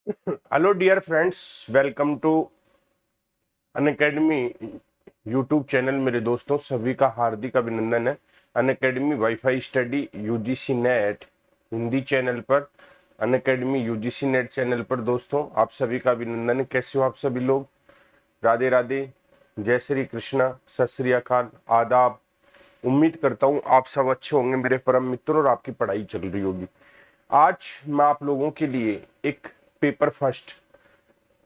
Hello dear friends, welcome to Unacademy YouTube channel. मेरे दोस्तों सभी का हार्दिक अभिनंदन है। Unacademy WiFi study UGC NET Hindi channel पर, अनअकैडमी यूजीसी नेट चैनल पर दोस्तों आप सभी का अभिनंदन है। कैसे हो आप सभी लोग? राधे राधे, जय श्री कृष्णा, सत श्री अकाल, आदाब। उम्मीद करता हूँ आप सब अच्छे होंगे मेरे परम मित्रों और आपकी पढ़ाई चल रही होगी। आज मैं आप लोगों के लिए एक paper first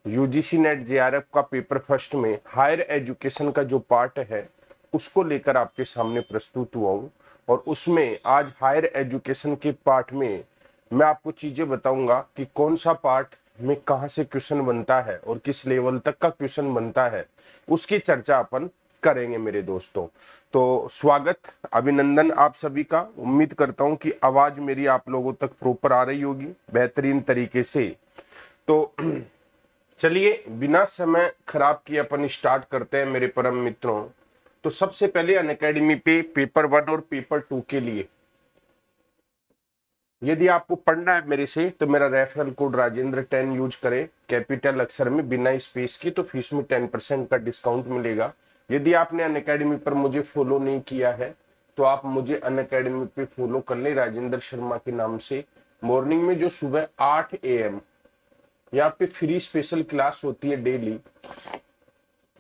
UGC net JRF का पेपर फर्स्ट में हायर एजुकेशन का जो पार्ट है उसको लेकर आपके सामने प्रस्तुत हुआ हूँ। और उसमें आज हायर एजुकेशन के पार्ट में मैं आपको चीजें बताऊंगा कि कौन सा पार्ट में कहाँ से क्वेश्चन बनता है और किस लेवल तक का क्वेश्चन बनता है, उसकी चर्चा अपन करेंगे मेरे दोस्तों। तो स्वागत, अभिनंदन आप सभी का। उम्मीद करता हूं कि आवाज मेरी आप लोगों तक प्रॉपर आ रही होगी बेहतरीन तरीके से। तो चलिए बिना समय खराब किए अपन स्टार्ट करते हैं मेरे परम मित्रों। तो सबसे पहले अनअकैडमी पे पेपर 1 और पेपर 2 के लिए यदि आपको पढ़ना है मेरे से तो मेरा रेफरल कोड राजेंद्र 10 यूज करें कैपिटल अक्षर में बिना स्पेस की, तो फीस में 10% का डिस्काउंट मिलेगा। यदि आपने अनअकैडमी पर मुझे फॉलो नहीं किया है तो आप मुझे अनअकैडमी पे फॉलो कर ले राजेंद्र शर्मा के नाम से। मॉर्निंग में जो सुबह 8 AM यहाँ पे फ्री स्पेशल क्लास होती है,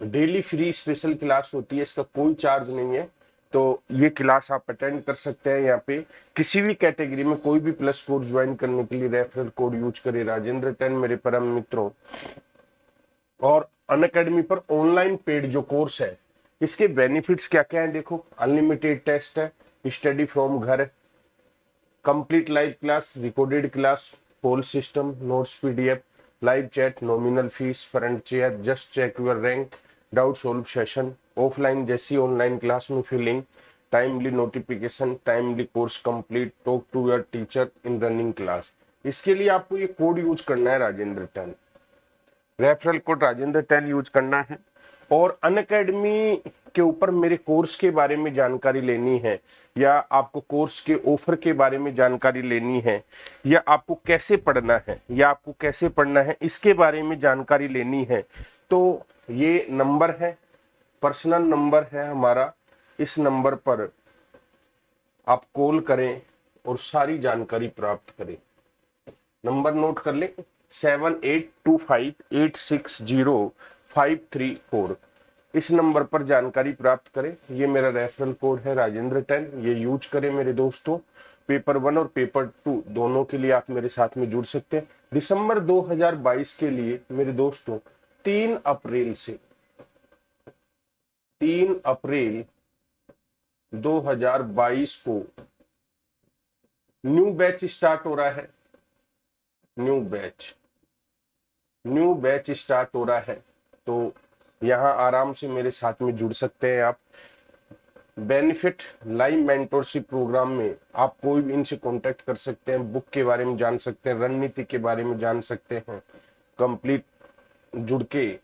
डेली फ्री स्पेशल क्लास होती है, इसका कोई चार्ज नहीं है। तो ये क्लास आप अटेंड कर सकते हैं। यहाँ पे किसी भी कैटेगरी में कोई भी प्लस कोर्स ज्वाइन करने के लिए रेफरल कोड यूज करें राजेंद्र 10 मेरे परम मित्रों। और अनअकैडमी पर ऑनलाइन पेड जो कोर्स है इसके बेनिफिट्स क्या क्या है देखो। अनलिमिटेड टेस्ट है, स्टडी फ्रॉम घर, complete live class, recorded class, poll system, notes PDF, live chat, nominal fees, front chair, just check your rank, doubt solve session, offline जैसी ऑनलाइन क्लास में feeling, timely notification, timely course complete, talk to your teacher in running class. इसके लिए आपको ये code use करना है Rajendra 10, referral code Rajendra 10 use करना है। और अनअकैडमी के ऊपर मेरे कोर्स के बारे में जानकारी लेनी है, या आपको कोर्स के ऑफर के बारे में जानकारी लेनी है, या आपको कैसे पढ़ना है या आपको कैसे पढ़ना है इसके बारे में जानकारी लेनी है, तो ये नंबर है, पर्सनल नंबर है हमारा। इस नंबर पर आप कॉल करें और सारी जानकारी प्राप्त करें। नंबर नोट कर ले, 7825860534। इस नंबर पर जानकारी प्राप्त करें। ये मेरा रेफरल कोड है राजेंद्र 10, ये यूज करें मेरे दोस्तों। पेपर 1 और पेपर 2 दोनों के लिए आप मेरे साथ में जुड़ सकते हैं। दिसंबर 2022 के लिए मेरे दोस्तों 3 अप्रैल से 3 अप्रैल 2022 को न्यू बैच स्टार्ट हो रहा है। न्यू बैच स्टार्ट हो रहा है, तो यहाँ आराम से मेरे साथ में जुड़ सकते हैं आप। बेनिफिट लाइव मेंटोरशिप प्रोग्राम में आप कोई भी इनसे कांटेक्ट कर सकते हैं, बुक के बारे में जान सकते हैं, रणनीति के बारे में जान सकते हैं, कंप्लीट जुड़ के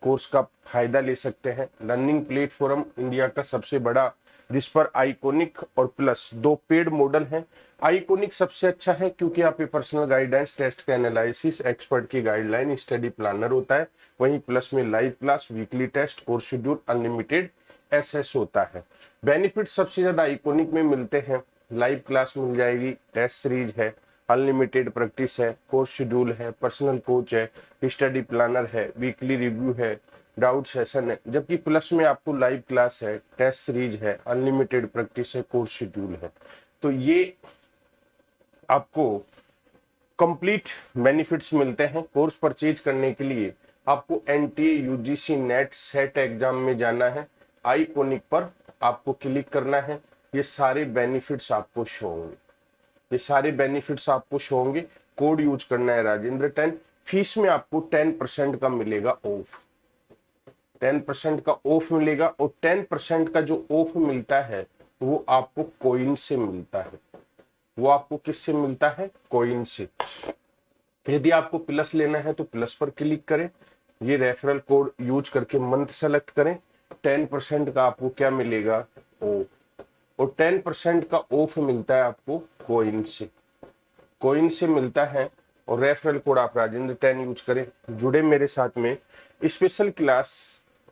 कोर्स का फायदा ले सकते हैं। लर्निंग प्लेटफॉर्म इंडिया का सबसे बड़ा, जिस पर आइकोनिक और प्लस 2 पेड मॉडल हैं। आइकोनिक सबसे अच्छा है क्योंकि यहाँ पे पर्सनल गाइडेंस, टेस्ट का एनालिसिस, एक्सपर्ट की गाइडलाइन, स्टडी प्लानर होता है। वहीं प्लस में live class, weekly test, course schedule, unlimited access होता है। बेनिफिट सबसे ज्यादा आइकोनिक में मिलते हैं। लाइव क्लास मिल जाएगी, टेस्ट सीरीज है, अनलिमिटेड प्रैक्टिस है, कोर्स शेड्यूल है, पर्सनल कोच है, स्टडी प्लानर है, वीकली रिव्यू है, डाउट सेशन है। जबकि प्लस में आपको लाइव क्लास है, टेस्ट सीरीज है, अनलिमिटेड प्रैक्टिस है, कोर्स शेड्यूल है। तो ये आपको कंप्लीट बेनिफिट्स मिलते हैं। कोर्स परचेज करने के लिए आपको NTA UGC net set exam में जाना है, आइकोनिक पर आपको क्लिक करना है। ये सारे बेनिफिट्स आपको शो होंगे, ये सारे बेनिफिट्स आपको शो होंगे। कोड यूज करना है राजेंद्र 10। फीस में आपको 10% का मिलेगा ऑफ, 10% का ऑफ मिलेगा। और 10% का जो ऑफ मिलता है वो आपको कॉइन से मिलता है। वो आपको किससे मिलता है? कॉइन से। यदि आपको प्लस लेना है तो प्लस पर क्लिक करें, ये रेफरल कोड यूज करके मंथ सेलेक्ट करें। 10% का आपको क्या मिलेगा? ऑफ। और 10% का ऑफ मिलता है आपको कॉइन से। कॉइन से मिलता है और रेफरल कोड आप राजेंद्र 10 यूज करें। जुड़े मेरे साथ में। स्पेशल क्लास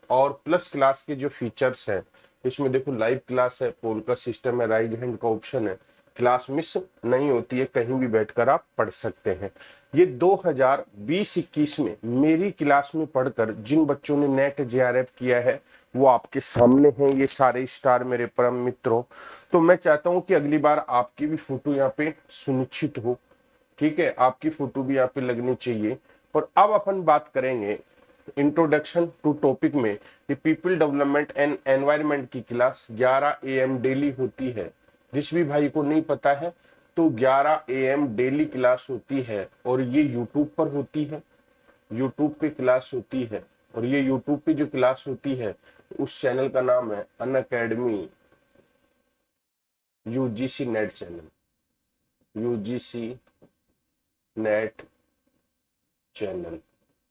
और प्लस क्लास के जो फीचर्स हैं, इसमें देखो लाइव क्लास है, पोल का सिस्टम है, राइज हैंड का ऑप्शन है, क्लास मिस नहीं होती है, कहीं भी बैठकर आप पढ़ सकते हैं। ये 2020-21 में मेरी क्लास में पढ़कर जिन बच्चों ने नेट जेआरएफ किया है वो आपके सामने हैं, ये सारे स्टार मेरे परम मित्रों। तो मैं चाहता हूं कि अगली बार आपकी भी फोटो यहाँ पे सुनिश्चित हो, ठीक है, आपकी फोटो भी यहाँ पे लगनी चाहिए। और अब अपन बात करेंगे इंट्रोडक्शन टू टॉपिक में, कि पीपल डेवलपमेंट एंड एनवायरनमेंट की क्लास 11 AM डेली होती है। जिस भी भाई को नहीं पता है तो 11 AM डेली क्लास होती है और ये यूट्यूब पर होती है, यूट्यूब पे क्लास होती है। और ये यूट्यूब पे जो क्लास होती है उस चैनल का नाम है Unacademy UGC NET channel, UGC NET channel.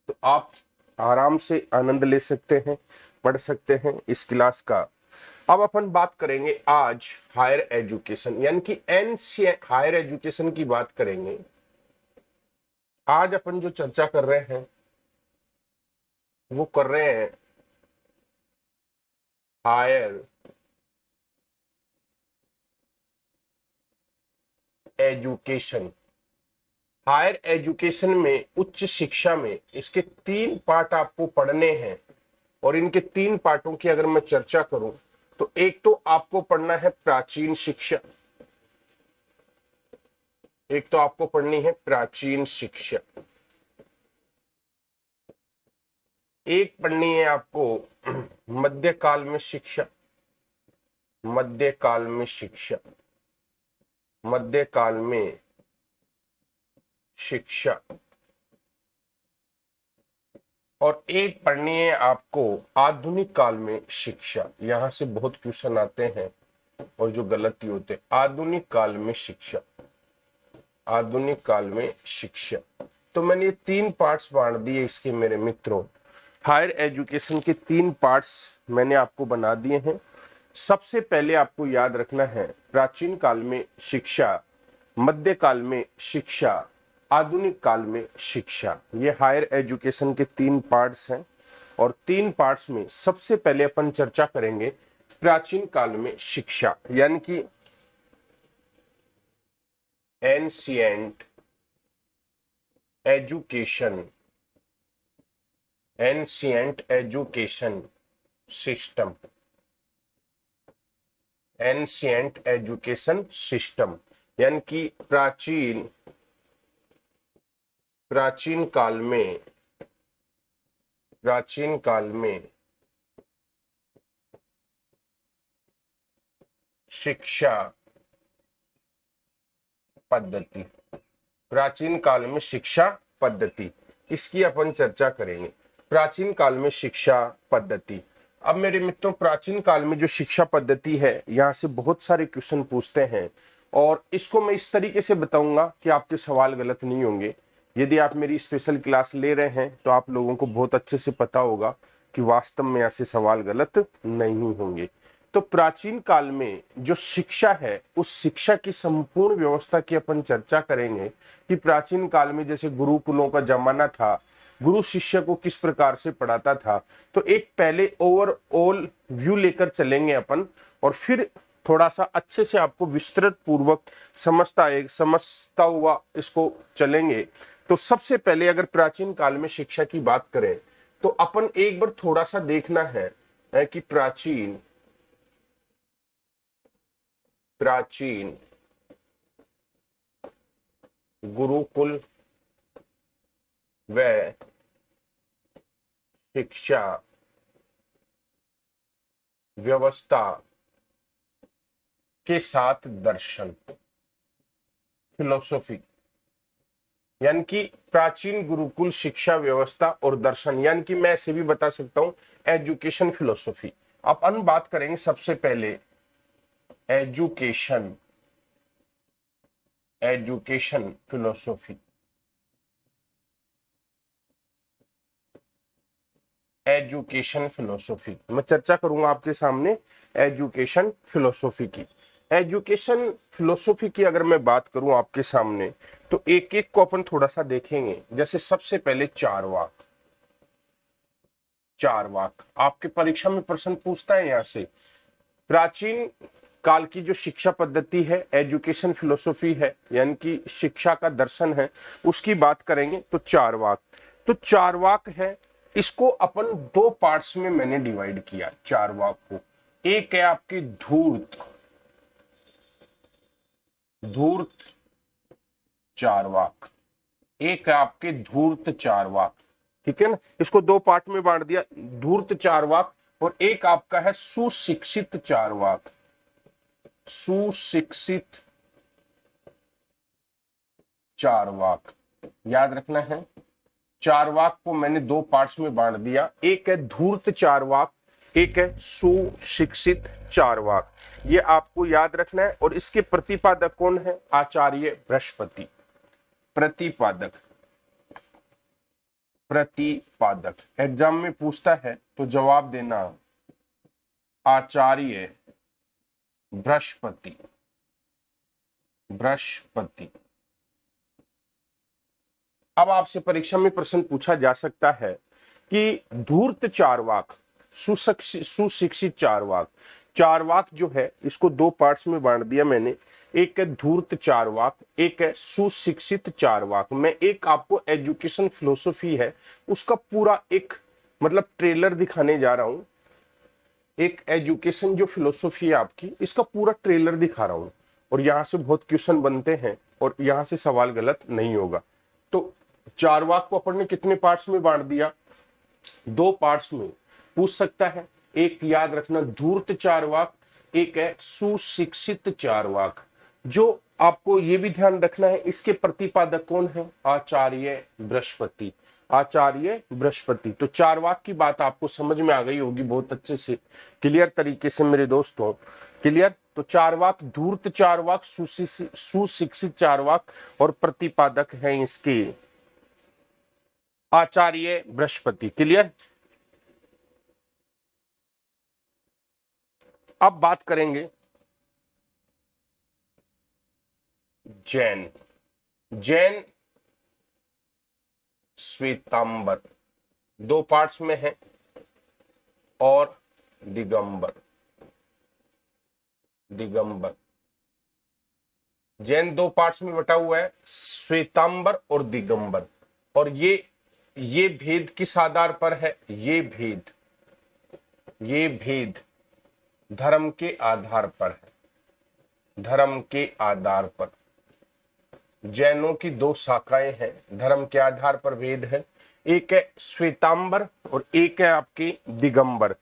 तो आप आराम से आनंद ले सकते हैं, पढ़ सकते हैं इस क्लास का। अब अपन बात करेंगे आज हायर एजुकेशन यानी कि हायर एजुकेशन की बात करेंगे। आज अपन जो चर्चा कर रहे हैं वो कर रहे हैं हायर एजुकेशन। हायर एजुकेशन में, उच्च शिक्षा में इसके 3 पार्ट आपको पढ़ने हैं। और इनके 3 पार्टों की अगर मैं चर्चा करूं तो एक तो आपको पढ़ना है प्राचीन शिक्षा, एक तो आपको पढ़नी है प्राचीन शिक्षा, एक पढ़नी है आपको मध्यकाल में शिक्षा, मध्यकाल में शिक्षा, मध्यकाल में शिक्षा, और एक पढ़नी है आपको आधुनिक काल में शिक्षा। यहां से बहुत क्वेश्चन आते हैं और जो गलती होते हैं, आधुनिक काल में शिक्षा, आधुनिक काल में शिक्षा। तो मैंने ये 3 पार्ट्स बांट दिए इसके मेरे मित्रों। हायर एजुकेशन के 3 पार्ट्स मैंने आपको बना दिए हैं। सबसे पहले आपको याद रखना है प्राचीन काल में शिक्षा, मध्यकाल में शिक्षा, आधुनिक काल में शिक्षा। ये हायर एजुकेशन के 3 पार्ट्स हैं। और 3 पार्ट्स में सबसे पहले अपन चर्चा करेंगे प्राचीन काल में शिक्षा यानी कि ancient education, ancient education system, ancient education system यानी कि प्राचीन काल में, प्राचीन काल में शिक्षा पद्धति, प्राचीन काल में शिक्षा पद्धति, इसकी अपन चर्चा करेंगे। प्राचीन काल में शिक्षा पद्धति। अब मेरे मित्रों, प्राचीन काल में जो शिक्षा पद्धति है, यहां से बहुत सारे क्वेश्चन पूछते हैं और इसको मैं इस तरीके से बताऊंगा कि आपके सवाल गलत नहीं होंगे। यदि आप मेरी स्पेशल क्लास ले रहे हैं तो आप लोगों को बहुत अच्छे से पता होगा कि वास्तव में ऐसे सवाल गलत नहीं होंगे। तो प्राचीन काल में जो शिक्षा है उस शिक्षा की संपूर्ण व्यवस्था की अपन चर्चा करेंगे कि प्राचीन काल में जैसे गुरुकुलों का जमाना था, गुरु शिष्य को किस प्रकार से पढ़ाता था। तो एक पहले ओवरऑल व्यू लेकर चलेंगे अपन और फिर थोड़ा सा अच्छे से आपको विस्तृत पूर्वक समझता हुआ इसको चलेंगे। तो सबसे पहले अगर प्राचीन काल में शिक्षा की बात करें तो अपन एक बार थोड़ा सा देखना है कि प्राचीन गुरुकुल व शिक्षा व्यवस्था के साथ दर्शन, फिलोसॉफी, यानी कि प्राचीन गुरुकुल शिक्षा व्यवस्था और दर्शन, यानी कि मैं ऐसे भी बता सकता हूं एजुकेशन फिलोसॉफी। अपन बात करेंगे सबसे पहले एजुकेशन फिलोसॉफी, एजुकेशन फिलोसॉफी मैं चर्चा करूंगा आपके सामने एजुकेशन फिलोसॉफी की। एजुकेशन फिलोसॉफी की अगर मैं बात करूं आपके सामने, तो एक एक को अपन थोड़ा सा देखेंगे। जैसे सबसे पहले चारवाक। चारवाक आपके परीक्षा में प्रश्न पूछता है। यहां से प्राचीन काल की जो शिक्षा पद्धति है, एजुकेशन फिलोसॉफी है, यानी कि शिक्षा का दर्शन है, उसकी बात करेंगे। तो चारवाक, तो चारवाक है, इसको अपन दो पार्ट्स में मैंने डिवाइड किया चारवाक को। एक है आपकी धूर्त, धूर्त चारवाक, एक है आपके धूर्त चारवाक, ठीक है ना। इसको दो पार्ट में बांट दिया, धूर्त चारवाक, और एक आपका है सुशिक्षित चारवाक। सुशिक्षित चारवाक, याद रखना है। चारवाक को मैंने दो पार्ट्स में बांट दिया, एक है धूर्त चारवाक, एक है सुशिक्षित चारवाक। ये आपको याद रखना है। और इसके प्रतिपादक कौन है? आचार्य बृहस्पति। प्रतिपादक, प्रतिपादक एग्जाम में पूछता है तो जवाब देना आचार्य बृहस्पति। बृहस्पति। अब आपसे परीक्षा में प्रश्न पूछा जा सकता है कि धूर्त चारवाक, सुशिक्षित चारवाक, चारवाक जो है इसको दो पार्ट्स में बांट दिया मैंने, एक है धूर्त चारवाक, एक है सुशिक्षित चारवाक। मैं एक आपको एजुकेशन फिलोसॉफी है उसका पूरा एक मतलब ट्रेलर दिखाने जा रहा हूं। एक एजुकेशन जो फिलोसॉफी है आपकी, इसका पूरा ट्रेलर दिखा रहा हूं, और यहां से बहुत क्वेश्चन बनते हैं और यहां से सवाल गलत नहीं होगा। तो चारवाक को अपन ने कितने पार्ट्स में बांट दिया? दो पार्ट्स में। पूछ सकता है, एक याद रखना धूर्त चारवाक, एक है सुशिक्षित चारवाक। जो आपको ये भी ध्यान रखना है, इसके प्रतिपादक कौन है? आचार्य बृहस्पति। आचार्य बृहस्पति। तो चारवाक की बात आपको समझ में आ गई होगी बहुत अच्छे से, क्लियर तरीके से मेरे दोस्तों, क्लियर। तो चारवाक धूर्त चारवाक, सुशिक्षित चारवाक, और प्रतिपादक है इसके आचार्य बृहस्पति। क्लियर। अब बात करेंगे जैन। जैन श्वेतांबर, दो पार्ट्स में है, और दिगंबर। दिगंबर जैन दो पार्ट्स में बटा हुआ है, श्वेतांबर और दिगंबर। और ये भेद किस आधार पर है? ये भेद धर्म के आधार पर है। धर्म के आधार पर जैनों की दो शाखाएं हैं, धर्म के आधार पर भेद है। एक है श्वेतांबर और एक है आपकी दिगंबर,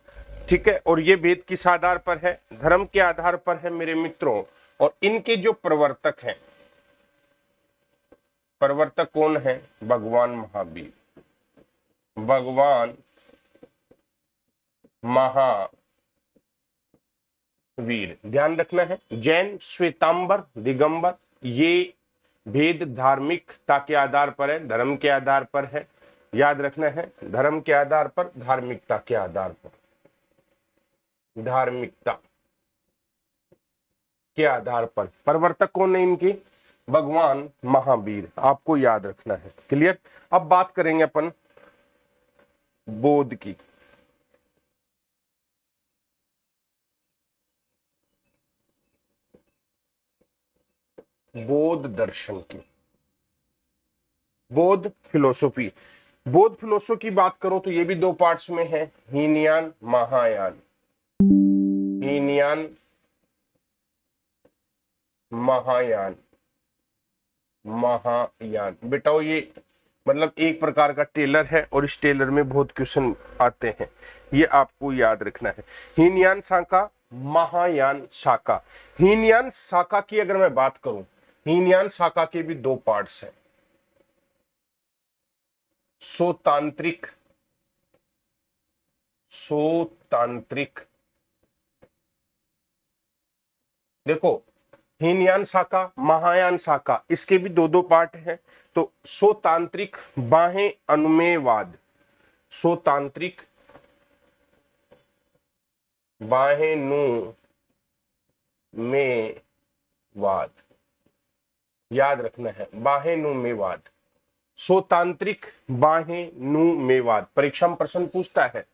ठीक है। और ये भेद किस आधार पर है? धर्म के आधार पर है मेरे मित्रों। और इनके जो प्रवर्तक हैं, प्रवर्तक कौन है? भगवान महावीर। भगवान महावीर, ध्यान रखना है। जैन श्वेतांबर दिगंबर, ये भेद धार्मिकता के आधार पर है, धर्म के आधार पर है। याद रखना है, धर्म के आधार पर, धार्मिकता के आधार पर, धार्मिकता के आधार पर। प्रवर्तक कौन है इनके? भगवान महावीर, आपको याद रखना है। क्लियर। अब बात करेंगे अपन बौद्ध की। बौद्ध दर्शन की, बौद्ध फिलोसॉफी। बौद्ध फिलोसॉफी की बात करो तो ये भी दो पार्ट्स में है, हीनयान महायान। हीनयान महायान। महायान बेटा ये मतलब एक प्रकार का टेलर है, और इस टेलर में बहुत क्वेश्चन आते हैं, ये आपको याद रखना है। हीनयान शाखा, महायान शाखा। हीनयान शाखा की अगर मैं बात करूं, हीनयान शाखा के भी दो पार्ट्स हैं, सोतांत्रिक, सोतांत्रिक। देखो हीनयान शाखा, महायान शाखा, इसके भी दो दो पार्ट हैं। तो सोतांत्रिक बाहें अनुमेयवाद, सोतांत्रिक बाहें नु मेवाद, याद रखना है, बाहेनुमेवाद, स्वतांत्रिक बाहेनुमेवाद। परीक्षा में प्रश्न पूछता है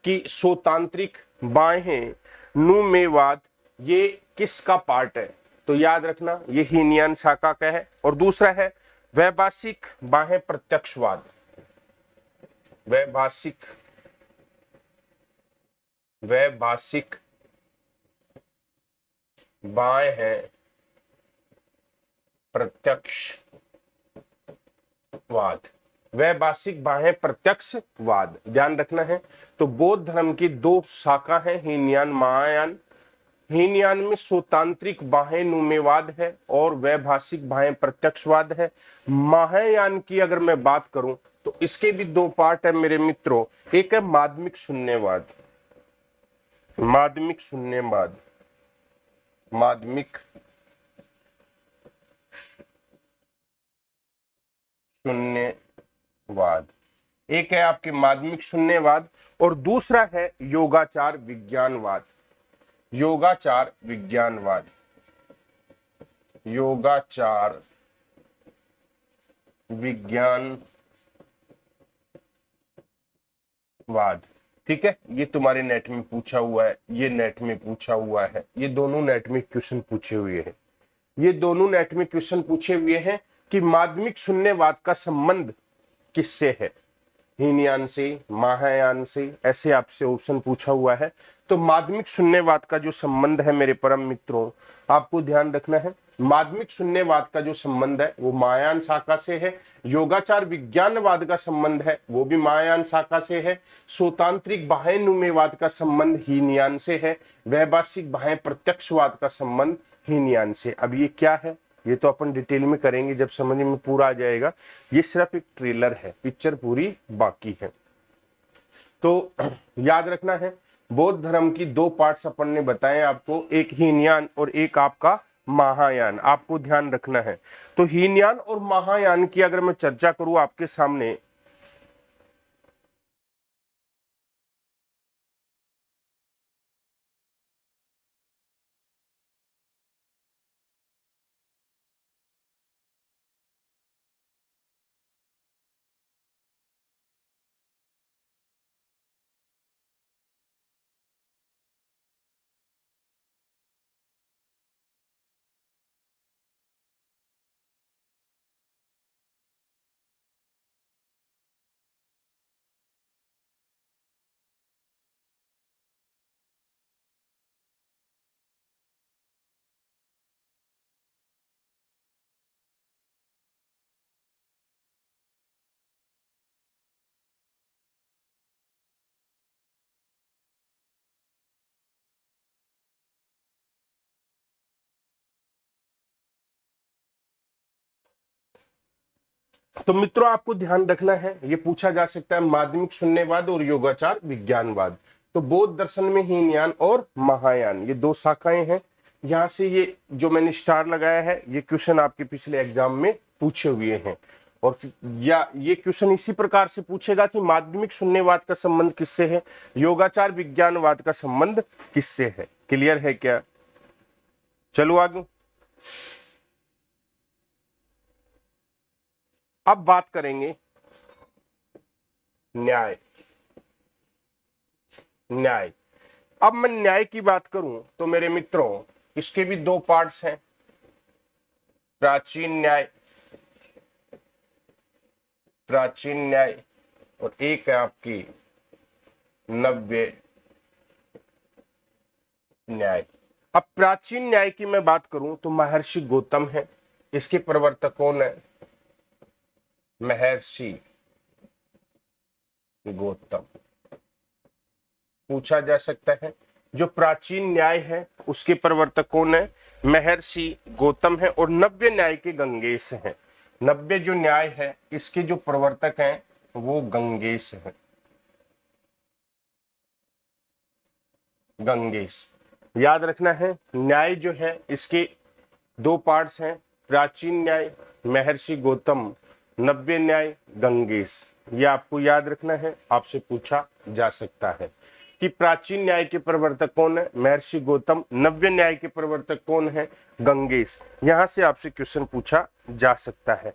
कि स्वतांत्रिक बाहेनुमेवाद ये किसका पार्ट है, तो याद रखना ये हीनयान शाखा का है। और दूसरा है वैभाषिक बाह्य प्रत्यक्षवाद, वैभाषिक बाह्य प्रत्यक्षवाद, वैभाषिक बाह्य प्रत्यक्षवाद, ध्यान रखना है। तो बौद्ध धर्म की दो शाखा है, हीनयान महायान। हीनयान में स्वतांत्रिक बाह्यनुमेवाद है और वैभाषिक बाह्य प्रत्यक्षवाद है। महायान की अगर मैं बात करूं तो इसके भी दो पार्ट है मेरे मित्रों, एक है माध्यमिक शून्यवाद, माध्यमिक शून्यवाद, माध्यमिक शून्यवाद, एक है आपके माध्यमिक शून्यवाद और दूसरा है योगाचार विज्ञानवाद, योगाचार विज्ञानवाद, योगाचार विज्ञानवाद। ठीक है, ये तुम्हारे नेट में पूछा हुआ है, ये नेट में पूछा हुआ है, ये दोनों नेट में क्वेश्चन पूछे हुए हैं, ये दोनों नेट में क्वेश्चन पूछे हुए हैं कि माध्यमिक शून्यवाद का संबंध किससे है, हीनयान से, महायान से, ऐसे आपसे ऑप्शन पूछा हुआ है। तो माध्यमिक शून्यवाद का जो संबंध है मेरे परम मित्रों, आपको ध्यान रखना है, माध्यमिक शून्यवाद का जो संबंध है वो महायान शाखा से है। योगाचार विज्ञानवाद का संबंध है वो भी महायान शाखा से है। स्वतांत्रिक बाह्यनुमेवाद का संबंध हीनयान से है। वैभाषिक बाह्य प्रत्यक्षवाद का संबंध हीनयान से। अब ये क्या है ये तो अपन डिटेल में करेंगे जब समझ में पूरा आ जाएगा, ये सिर्फ एक ट्रेलर है, पिक्चर पूरी बाकी है। तो याद रखना है, बौद्ध धर्म की दो पार्ट्स अपन ने बताए आपको, एक हीनयान और एक आपका महायान, आपको ध्यान रखना है। तो हीनयान और महायान की अगर मैं चर्चा करूं आपके सामने, तो मित्रों आपको ध्यान रखना है, ये पूछा जा सकता है माध्यमिक शून्यवाद और योगाचार विज्ञानवाद। तो बौद्ध दर्शन में हीनयान और महायान ये दो शाखाएं हैं। यहां से ये जो मैंने स्टार लगाया है ये क्वेश्चन आपके पिछले एग्जाम में पूछे हुए हैं, और या ये क्वेश्चन इसी प्रकार से पूछेगा कि माध्यमिक शून्यवाद का संबंध किससे है, योगाचार विज्ञानवाद का संबंध किससे है। क्लियर है क्या? चलो आगे। अब बात करेंगे न्याय। न्याय, अब मैं न्याय की बात करूं तो मेरे मित्रों इसके भी दो पार्ट्स हैं, प्राचीन न्याय, प्राचीन न्याय, और एक है आपकी नव्य न्याय। अब प्राचीन न्याय की मैं बात करूं तो महर्षि गौतम है, इसके प्रवर्तक कौन है, महर्षि गौतम। पूछा जा सकता है जो प्राचीन न्याय है उसके प्रवर्तक कौन है, महर्षि गौतम है, और नव्य न्याय के गंगेश हैं। नव्य जो न्याय है इसके जो प्रवर्तक हैं वो गंगेश है, गंगेश। याद रखना है न्याय जो है इसके दो पार्ट्स हैं, प्राचीन न्याय महर्षि गौतम, नव्य न्याय गंगेश। ये आपको याद रखना है, आपसे पूछा जा सकता है। कि प्राचीन न्याय के प्रवर्तक कौन है, महर्षि गौतम। नव्य न्याय के प्रवर्तक कौन है, गंगेश। यहां से आपसे क्वेश्चन पूछा जा सकता है।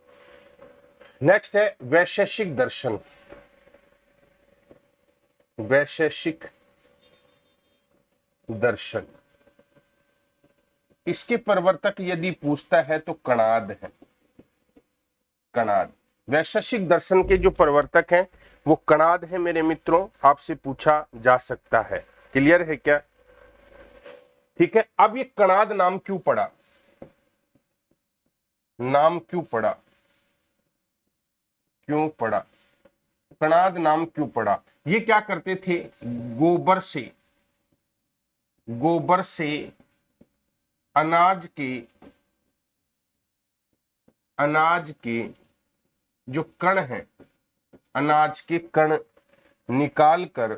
नेक्स्ट है वैशेषिक दर्शन। वैशेषिक दर्शन, इसके प्रवर्तक यदि पूछता है तो कणाद है। कणाद, वैशेषिक दर्शन के जो प्रवर्तक हैं वो कणाद है मेरे मित्रों, आपसे पूछा जा सकता है। क्लियर है क्या? ठीक है। अब ये कणाद नाम क्यों पड़ा, नाम क्यों पड़ा, क्यों पड़ा, कणाद नाम क्यों पड़ा? ये क्या करते थे, गोबर से, गोबर से अनाज के, अनाज के जो कण हैं, अनाज के कण निकाल कर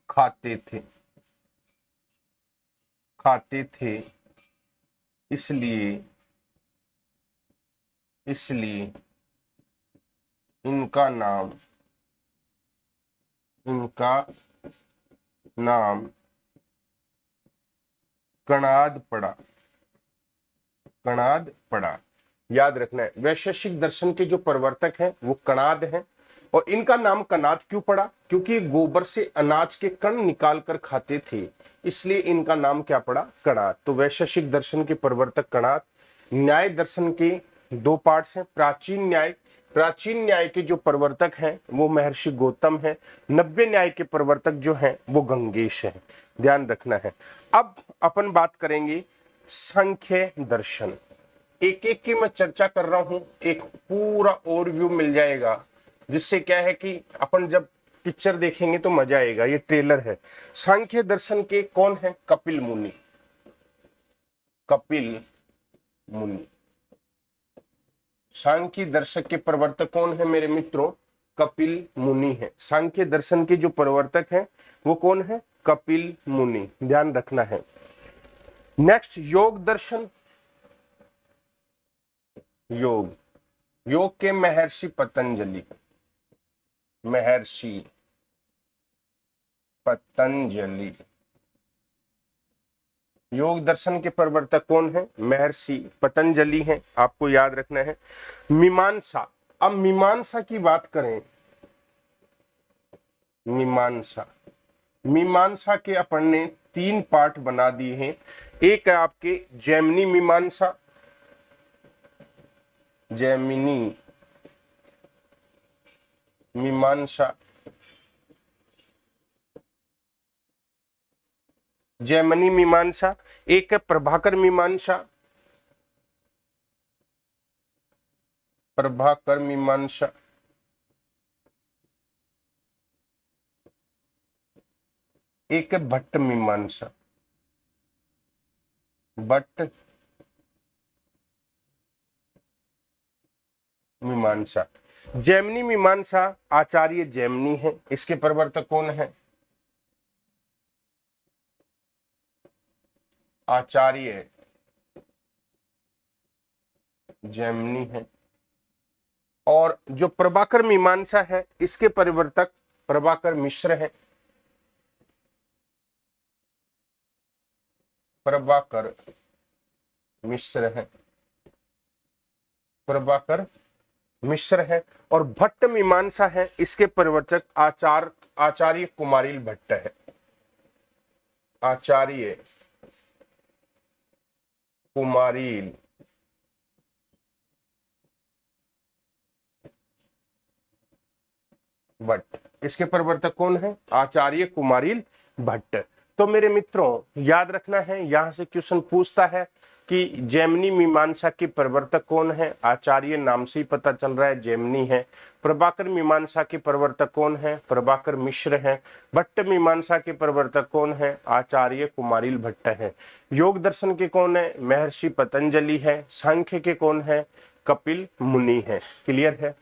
खाते थे, खाते थे। इसलिए इनका नाम कणाद पड़ा, कणाद पड़ा। याद रखना है, वैशेषिक दर्शन के जो प्रवर्तक हैं वो कणाद हैं, और इनका नाम कणाद क्यों पड़ा, क्योंकि गोबर से अनाज के कण निकाल कर खाते थे, इसलिए इनका नाम क्या पड़ा, कणाद। तो वैशेषिक दर्शन के प्रवर्तक कणाद। न्याय दर्शन के दो पार्ट्स हैं, प्राचीन न्याय, प्राचीन न्याय के जो प्रवर्तक हैं वो महर्षि गौतम है। नव्य न्याय के प्रवर्तक जो हैं वो गंगेश है, ध्यान रखना है। अब अपन बात करेंगे सांख्य दर्शन। एक एक की मैं चर्चा कर रहा हूं, एक पूरा ओवरव्यू मिल जाएगा, जिससे क्या है कि अपन जब पिक्चर देखेंगे तो मजा आएगा। ये ट्रेलर है। सांख्य दर्शन के कौन है, कपिल मुनि, कपिल मुनि। सांख्य दर्शक के प्रवर्तक कौन है मेरे मित्रों, कपिल मुनि है। सांख्य दर्शन के जो प्रवर्तक हैं वो कौन है, कपिल मुनि, ध्यान रखना है। नेक्स्ट योग दर्शन। योग, योग के महर्षि पतंजलि, महर्षि पतंजलि। योग दर्शन के प्रवर्तक कौन है, महर्षि पतंजलि हैं, आपको याद रखना है। मीमांसा, अब मीमांसा की बात करें, मीमांसा, मीमांसा के अपन ने तीन पार्ट बना दिए हैं। एक है आपके जैमिनी मीमांसा, जैमिनी मीमांसा, जैमिनी मीमांसा। एक है प्रभाकर मीमांसा, प्रभाकर मीमांसा। एक है भट्ट मीमांसा, भट्ट मीमांसा। जैमिनी मीमांसा आचार्य जैमिनी है, इसके प्रवर्तक कौन है, आचार्य जैमिनी है। और जो प्रभाकर मीमांसा है इसके प्रवर्तक प्रभाकर मिश्र है, प्रभाकर मिश्र है, प्रभाकर मिश्र है। और भट्ट मीमांसा है, इसके प्रवर्तक आचार्य कुमारिल भट्ट है, आचार्य कुमारिल भट्ट। इसके प्रवर्तक कौन है, आचार्य कुमारिल भट्ट। तो मेरे मित्रों याद रखना है, यहां से क्वेश्चन पूछता है कि जैमिनी मीमांसा के प्रवर्तक कौन है, आचार्य नाम से ही पता चल रहा है जैमिनी है। प्रभाकर मीमांसा के प्रवर्तक कौन है, प्रभाकर मिश्र है। भट्ट मीमांसा के प्रवर्तक कौन है, आचार्य कुमारिल भट्ट है। योग दर्शन के कौन है, महर्षि पतंजलि है। सांख्य के कौन है, कपिल मुनि है। क्लियर है?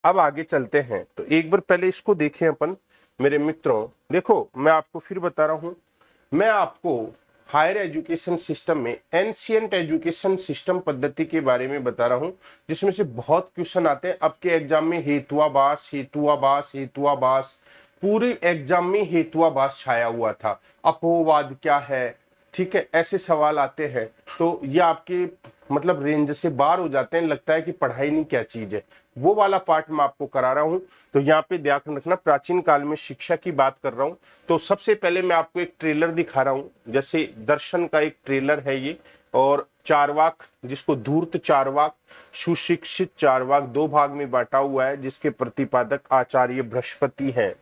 अब आगे चलते हैं, तो एक बार पहले इसको देखें अपन। मेरे मित्रों देखो, मैं आपको फिर बता रहा हूं, मैं आपको हायर एजुकेशन सिस्टम में एंशियंट एजुकेशन सिस्टम पद्धति के बारे में बता रहा हूं, जिसमें से बहुत क्वेश्चन आते हैं आपके एग्जाम में। हेतुआभास हेतुआभास हेतुआभास, पूरे एग्जाम में हेतुआभास छाया हुआ था। अपोवाद क्या है, ठीक है, ऐसे सवाल आते हैं। तो ये आपके मतलब रेंज से बाहर हो जाते हैं, लगता है कि पढ़ाई नहीं क्या चीज है। वो वाला पार्ट मैं आपको करा रहा हूं। तो यहाँ पे ध्यान रखना, प्राचीन काल में शिक्षा की बात कर रहा हूं। तो सबसे पहले मैं आपको एक ट्रेलर दिखा रहा हूं, जैसे दर्शन का एक ट्रेलर है ये। और चारवाक, जिसको धूर्त चारवाक, सुशिक्षित चारवाक, दो भाग में बांटा हुआ है, जिसके प्रतिपादक आचार्य बृहस्पति हैं।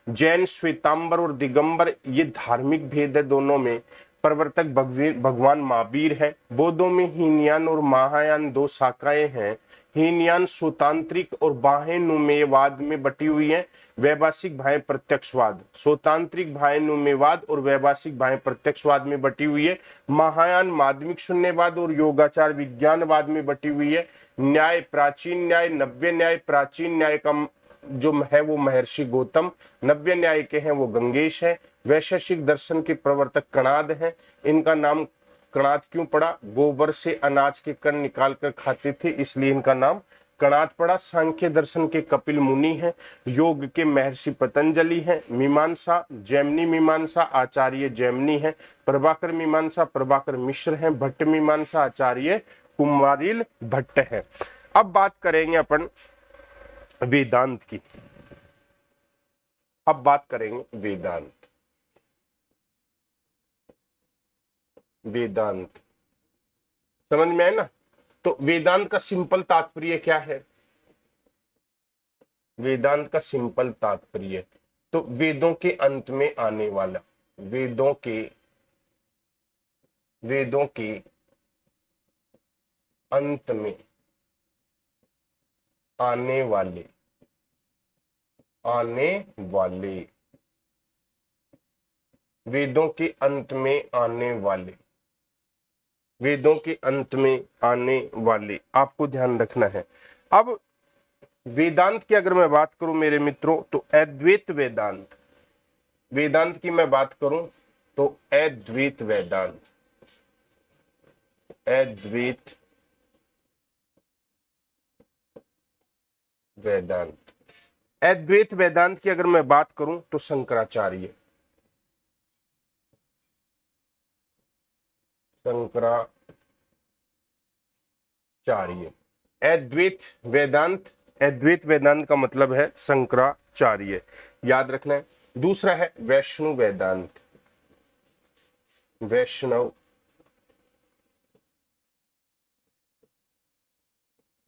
जैन श्वेतांबर और दिगंबर, ये धार्मिक भेद है दोनों में। प्रवर्तक भगवान महावीर है। बौद्धों में हीनयान और महायान दो शाखाएं हैं। हीनयान स्वतांत्रिक और बाह्य नुमेयवाद में बटी हुई है। वैभाषिक बाह्य प्रत्यक्षवाद, स्वतांत्रिक बाह्य नुमेयवाद और वैभाषिक बाह्य प्रत्यक्षवाद में बटी हुई है। महायान माध्यमिक शून्यवाद और योगाचार विज्ञानवाद में बटी हुई है। न्याय, प्राचीन न्याय, नव्य न्याय। प्राचीन न्याय का जो है वो महर्षि गौतम, नव्य न्याय के हैं वो गंगेश है। वैशेषिक दर्शन के प्रवर्तक कणाद हैं। इनका नाम कणाद क्यों पड़ा? गोबर से अनाज के कण निकाल कर खाते थे, इसलिए इनका नाम कणाद पड़ा। सांख्य दर्शन के कपिल मुनि हैं। योग के महर्षि पतंजलि हैं। मीमांसा, जैमिनी मीमांसा आचार्य जैमिनी है। प्रभाकर मीमांसा प्रभाकर मिश्र हैं। भट्ट मीमांसा आचार्य कुमारिल भट्ट है। अब बात करेंगे अपन वेदांत की। अब बात करेंगे वेदांत। वेदांत समझ में आए ना? तो वेदांत का सिंपल तात्पर्य क्या है? वेदांत का सिंपल तात्पर्य, तो वेदों के अंत में आने वाला, वेदों के अंत में आने वाले वेदों के अंत में आने वाले, वेदों के अंत में आने वाले, आपको ध्यान रखना है। अब वेदांत की अगर मैं बात करूं मेरे मित्रों, तो अद्वैत वेदांत, वेदांत की मैं बात करूं तो अद्वैत वेदांत, अद्वैत वेदांत, अद्वैत वेदांत की अगर मैं बात करूं तो शंकराचार्य, अद्वैत वेदांत, अद्वैत वेदांत का मतलब है शंकराचार्य, याद रखना है। दूसरा है वैष्णव वेदांत, वैष्णव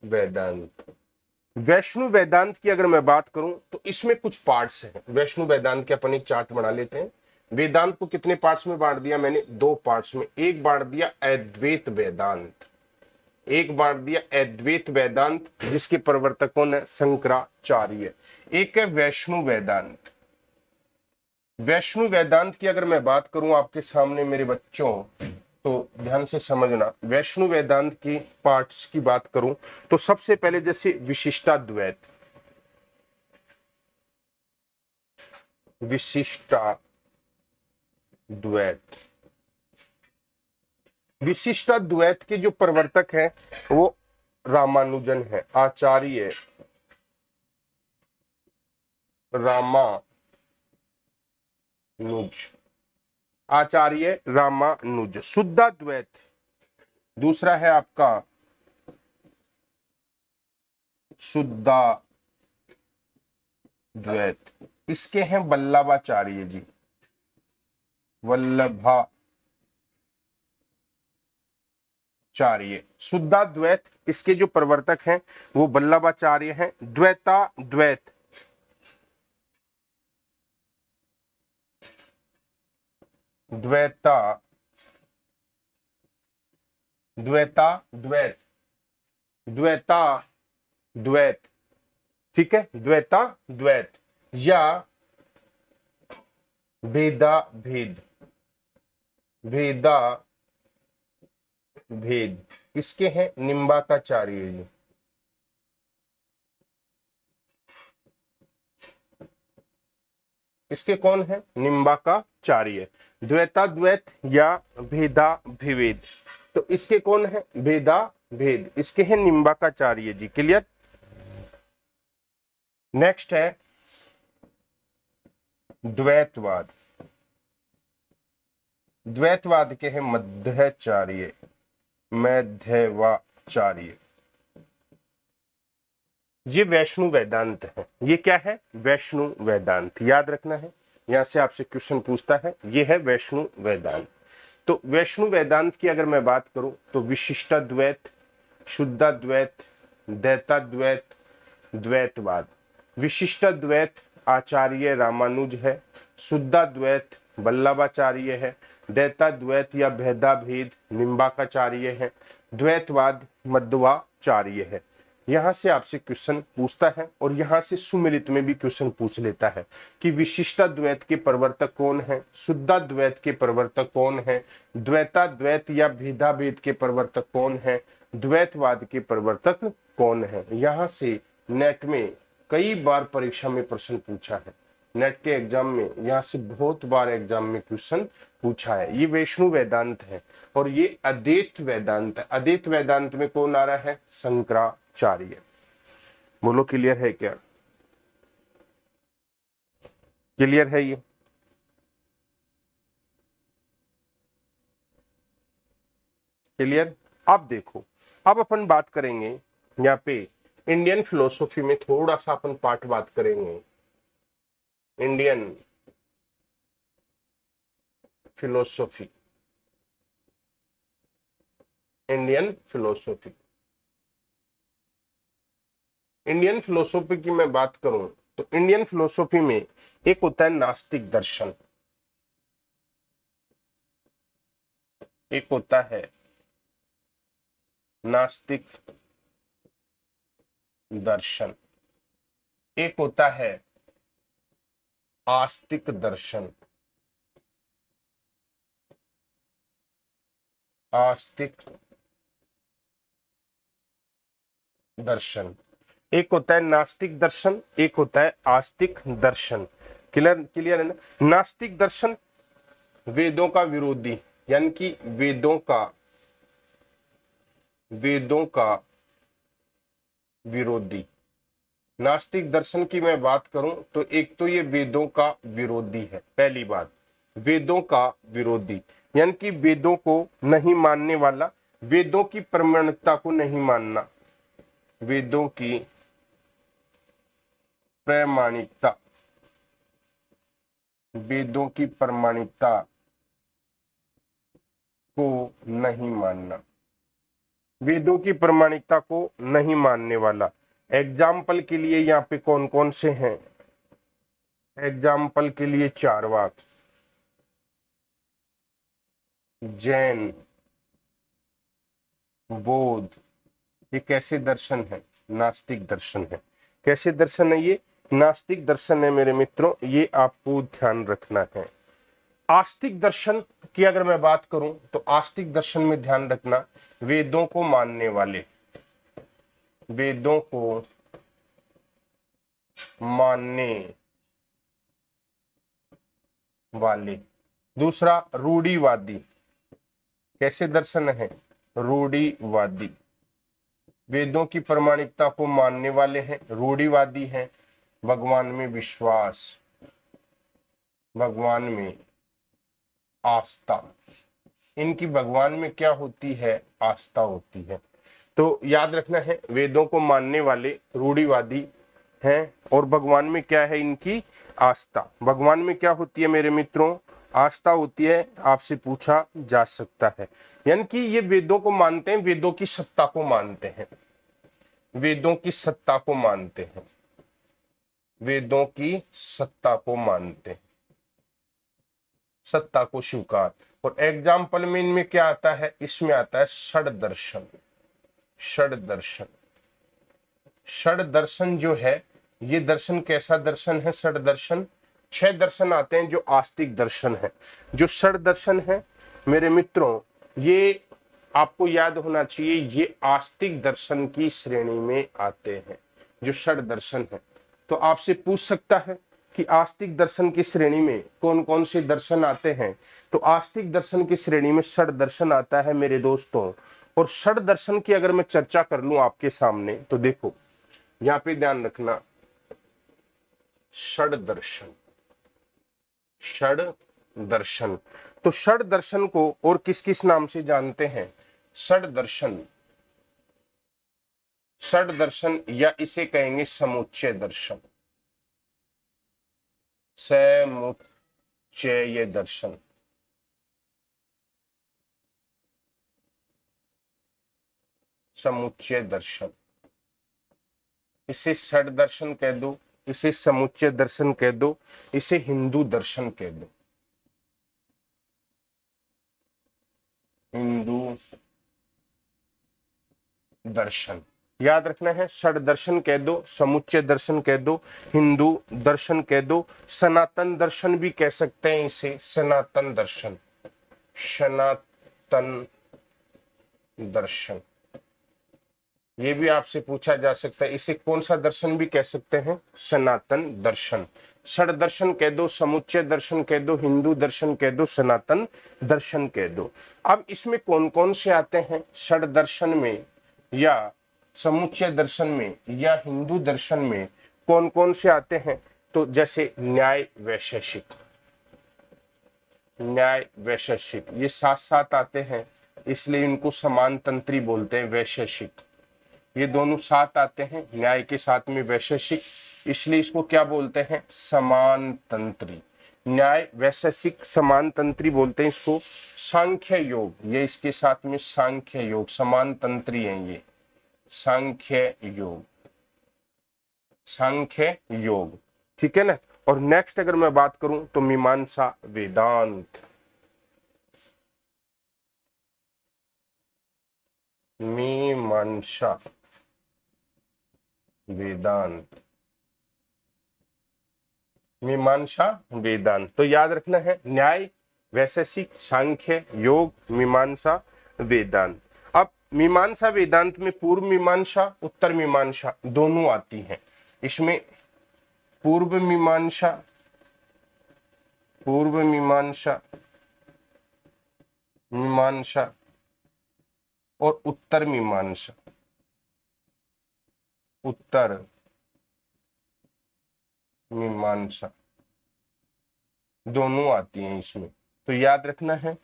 वेदांत। वैष्णव वेदांत की अगर मैं बात करूं तो इसमें कुछ पार्ट्स हैं। वैष्णव वेदांत के अपन एक चार्ट बना लेते हैं। वेदांत को कितने पार्ट्स में बांट दिया मैंने? दो पार्ट्स में। एक बांट दिया अद्वैत वेदांत, एक बांट दिया अद्वैत वेदांत जिसके प्रवर्तक कौन है? शंकराचार्य। एक है वैष्णव वेदांत। वैष्णव वेदांत की अगर मैं बात करूं आपके सामने मेरे बच्चों, तो ध्यान से समझना। वैष्णव वेदांत की पार्ट्स की बात करूं तो सबसे पहले जैसे विशिष्टाद्वैत, विशिष्टाद्वैत, विशिष्टाद्वैत के जो प्रवर्तक हैं वो रामानुजन है, आचार्य रामानुज, आचार्य रामानुज। शुद्धाद्वैत दूसरा है आपका शुद्धाद्वैत, इसके हैं वल्लभाचार्य जी, वल्लभाचार्य। शुद्धाद्वैत इसके जो प्रवर्तक हैं वो वल्लभाचार्य हैं। द्वैताद्वैत, द्वैताद्वैत, द्वैताद्वैत, ठीक है, द्वैताद्वैत या भेदा भेद, भेदा भेद, इसके हैं निम्बाकाचार्य जी, इसके कौन है? निम्बाकाचार्य। द्वैता द्वैत या भेदा भेद, तो इसके कौन है? भेदा भेद, इसके हैं निम्बाकाचार्य जी। क्लियर? नेक्स्ट है द्वैतवाद। द्वैतवाद के हैं मध्वाचार्य, मैध्वाचार्य। ये वैष्णु वेदांत है। ये क्या है? वैष्णु वेदांत, याद रखना है, यहां से आपसे क्वेश्चन पूछता है। ये है वैष्णु वेदांत। तो वैष्णु वेदांत की अगर मैं बात करूं तो विशिष्टाद्वैत, शुद्धाद्वैत, द्वैताद्वैत, द्वैतवाद। विशिष्टाद्वैत आचार्य रामानुज है, शुद्धाद्वैत वल्लभाचार्य है, द्वैताद्वैत या भेदा भेद निम्बाकाचार्य है, द्वैतवाद मध्वाचार्य है। यहां से आपसे क्वेश्चन पूछता है और यहां से सुमिलित में भी क्वेश्चन पूछ लेता है कि विशिष्टाद्वैत के प्रवर्तक कौन है, शुद्धाद्वैत के प्रवर्तक कौन है, द्वैताद्वैत या भेदाभेद के प्रवर्तक कौन है, द्वैतवाद के प्रवर्तक कौन है। यहां से नेट में कई बार परीक्षा में प्रश्न पूछा है, नेट के एग्जाम में यहां से बहुत बार एग्जाम में क्वेश्चन पूछा है। ये वैष्णु वेदांत है और ये अद्वैत वेदांत है। अद्वैत वेदांत में कौन आ रहा है? शंकराचार्य। बोलो क्लियर है क्या? क्लियर है ये? क्लियर? अब देखो, अब अपन बात करेंगे यहाँ पे इंडियन फिलोसॉफी में थोड़ा सा अपन पार्ट बात करेंगे। Indian philosophy, Indian philosophy. Indian philosophy की मैं बात करूं तो इंडियन फिलोसॉफी में एक होता है नास्तिक दर्शन, एक होता है नास्तिक दर्शन, एक होता है आस्तिक दर्शन, आस्तिक दर्शन। एक होता है नास्तिक दर्शन, एक होता है आस्तिक दर्शन। क्लियर? क्लियर है ना? नास्तिक दर्शन वेदों का विरोधी, यानी कि वेदों का विरोधी। नास्तिक दर्शन की मैं बात करूं तो एक तो ये वेदों का विरोधी है। पहली बात, वेदों का विरोधी यानी कि वेदों को नहीं मानने वाला, वेदों की प्रमाणिकता को नहीं मानना, वेदों की प्रामाणिकता, वेदों की प्रामाणिकता को नहीं मानना, वेदों की प्रामाणिकता को नहीं मानने वाला। एग्जाम्पल के लिए यहाँ पे कौन कौन से हैं? एग्जाम्पल के लिए चारवाक, जैन, बौद्ध। ये कैसे दर्शन है? नास्तिक दर्शन है। कैसे दर्शन है ये? नास्तिक दर्शन है मेरे मित्रों, ये आपको ध्यान रखना है। आस्तिक दर्शन की अगर मैं बात करूं तो आस्तिक दर्शन में ध्यान रखना, वेदों को मानने वाले, वेदों को मानने वाले। दूसरा रूढ़िवादी। कैसे दर्शन है? रूढ़िवादी, वेदों की प्रामाणिकता को मानने वाले हैं, रूढ़िवादी हैं। भगवान में विश्वास, भगवान में आस्था, इनकी भगवान में क्या होती है? आस्था होती है। तो याद रखना है, वेदों को मानने वाले रूढ़िवादी हैं और भगवान में क्या है? इनकी आस्था। भगवान में क्या होती है मेरे मित्रों? आस्था होती है। आपसे पूछा जा सकता है, यानी कि ये वेदों को मानते हैं, वेदों की सत्ता को मानते हैं, वेदों की सत्ता को मानते हैं, वेदों की सत्ता को मानते हैं, सत्ता को स्वीकार। और एग्जाम्पल में इनमें क्या आता है? इसमें आता है षड दर्शन। षड दर्शन, षड दर्शन जो है, ये दर्शन कैसा दर्शन है? षड दर्शन, 6 दर्शन आते हैं जो आस्तिक दर्शन है। जो षड दर्शन है मेरे मित्रों, ये आपको याद होना चाहिए, ये आस्तिक दर्शन की श्रेणी में आते हैं, जो षड दर्शन है। तो आपसे पूछ सकता है कि आस्तिक दर्शन की श्रेणी में कौन कौन से दर्शन आते हैं, तो आस्तिक दर्शन की श्रेणी में षड दर्शन आता है मेरे दोस्तों। और षड दर्शन की अगर मैं चर्चा कर लूं आपके सामने, तो देखो यहां पे ध्यान रखना, षड दर्शन, षड दर्शन, तो षड दर्शन को और किस किस नाम से जानते हैं? षड दर्शन, षड दर्शन या इसे कहेंगे समुच्चय दर्शन, समुच्चय दर्शन, समुच्चय दर्शन, इसे षड दर्शन कह दो, इसे समुच्चय दर्शन कह दो, इसे हिंदू दर्शन कह दो, हिंदू दर्शन। याद रखना है, षड दर्शन कह दो, समुच्चय दर्शन कह दो, हिंदू दर्शन कह दो, सनातन दर्शन भी कह सकते हैं इसे, सनातन दर्शन, सनातन दर्शन, ये भी आपसे पूछा जा सकता है, इसे कौन सा दर्शन भी कह सकते हैं? सनातन दर्शन। षड दर्शन कह दो, समुच्चय दर्शन कह दो, हिंदू दर्शन कह दो, सनातन दर्शन कह दो। अब इसमें कौन कौन से आते हैं? षड दर्शन में या समुच्चय दर्शन में या हिंदू दर्शन में कौन कौन से आते हैं? तो जैसे न्याय वैशेषिक, न्याय वैशेषिक ये साथ साथ आते हैं, इसलिए इनको समानतंत्री बोलते हैं, वैशेषिक, ये दोनों साथ आते हैं, न्याय के साथ में वैशेषिक, इसलिए इसको क्या बोलते हैं? समानतंत्री। न्याय वैशेषिक समानतंत्री बोलते हैं इसको। सांख्य योग, ये इसके साथ में सांख्य योग, समानतंत्री है ये, सांख्य योग, सांख्य योग, ठीक है ना। और नेक्स्ट अगर मैं बात करूं तो मीमांसा वेदांत, मीमांसा वेदांत, मीमांसा वेदांत। तो याद रखना है, न्याय वैशेषिक, सांख्य योग, मीमांसा वेदांत। अब मीमांसा वेदांत में पूर्व मीमांसा उत्तर मीमांसा दोनों आती हैं। इसमें पूर्व मीमांसा, पूर्व मीमांसा, मीमांसा और उत्तर मीमांसा, उत्तर मीमांसा दोनों आती हैं इसमें। तो याद रखना है,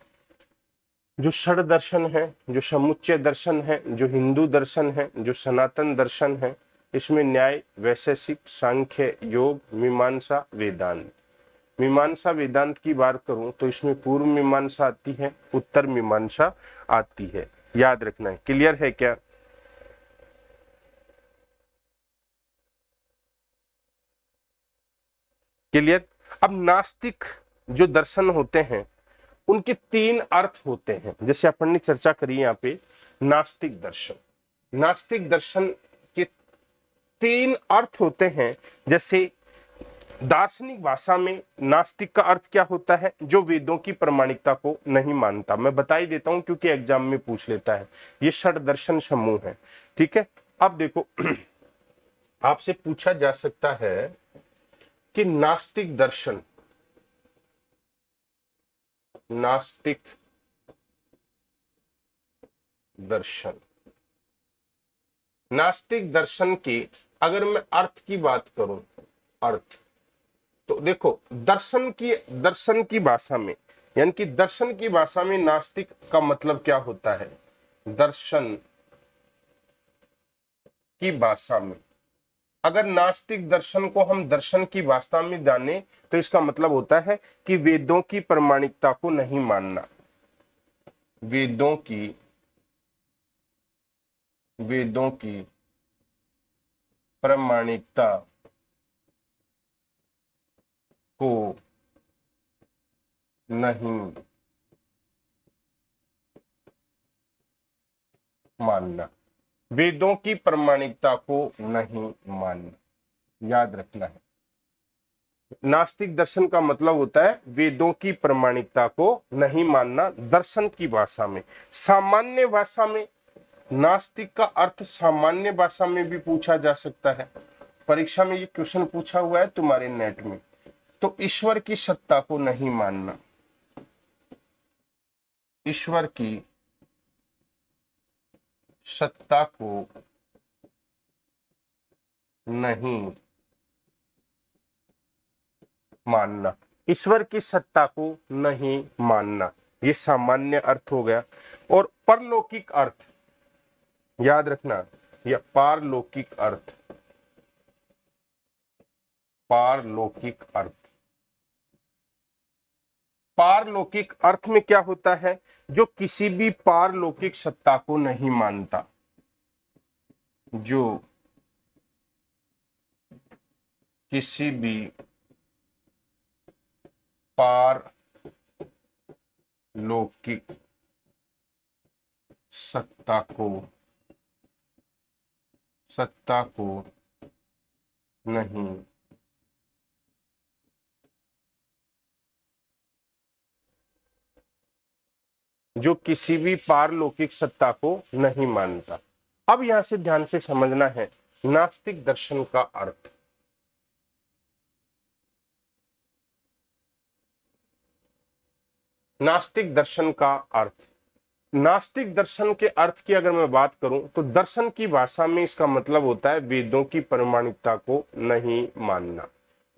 जो षड दर्शन है, जो समुच्चय दर्शन है, जो हिंदू दर्शन है, जो सनातन दर्शन है, इसमें न्याय वैशेषिक, सांख्य योग, मीमांसा वेदांत। मीमांसा वेदांत की बात करूं तो इसमें पूर्व मीमांसा आती है, उत्तर मीमांसा आती है, याद रखना है। क्लियर है क्या? क्लियर। अब नास्तिक जो दर्शन होते हैं उनके तीन अर्थ होते हैं, जैसे अपन ने चर्चा करी यहाँ पे नास्तिक दर्शन, नास्तिक दर्शन के तीन अर्थ होते हैं। जैसे दार्शनिक भाषा में नास्तिक का अर्थ क्या होता है? जो वेदों की प्रामाणिकता को नहीं मानता। मैं बता ही देता हूं क्योंकि एग्जाम में पूछ लेता है, ये षड दर्शन समूह है, ठीक है। अब देखो आपसे पूछा जा सकता है कि नास्तिक दर्शन, नास्तिक दर्शन, नास्तिक दर्शन की अगर मैं अर्थ की बात करूं, अर्थ, तो देखो दर्शन की भाषा में, यानी कि दर्शन की भाषा में नास्तिक का मतलब क्या होता है? दर्शन की भाषा में अगर नास्तिक दर्शन को हम दर्शन की भाषा में जाने तो इसका मतलब होता है कि वेदों की प्रामाणिकता को नहीं मानना, वेदों की प्रामाणिकता को नहीं मानना, वेदों की प्रामाणिकता को नहीं मानना, याद रखना है। नास्तिक दर्शन का मतलब होता है वेदों की प्रामाणिकता को नहीं मानना, दर्शन की भाषा में। सामान्य भाषा में नास्तिक का अर्थ सामान्य भाषा में भी पूछा जा सकता है, परीक्षा में ये क्वेश्चन पूछा हुआ है तुम्हारे नेट में तो ईश्वर की सत्ता को नहीं मानना, ईश्वर की सत्ता को नहीं मानना, ईश्वर की सत्ता को नहीं मानना, ये सामान्य अर्थ हो गया। और परलौकिक अर्थ याद रखना, या पारलौकिक अर्थ, पारलौकिक अर्थ, पारलौकिक अर्थ में क्या होता है, जो किसी भी पारलौकिक सत्ता को नहीं मानता, जो किसी भी पारलौकिक सत्ता को नहीं जो किसी भी पारलौकिक सत्ता को नहीं मानता। अब यहां से ध्यान से समझना है नास्तिक दर्शन का अर्थ। नास्तिक दर्शन का अर्थ, नास्तिक दर्शन के अर्थ की अगर मैं बात करूं तो दर्शन की भाषा में इसका मतलब होता है वेदों की प्रामाणिकता को नहीं मानना।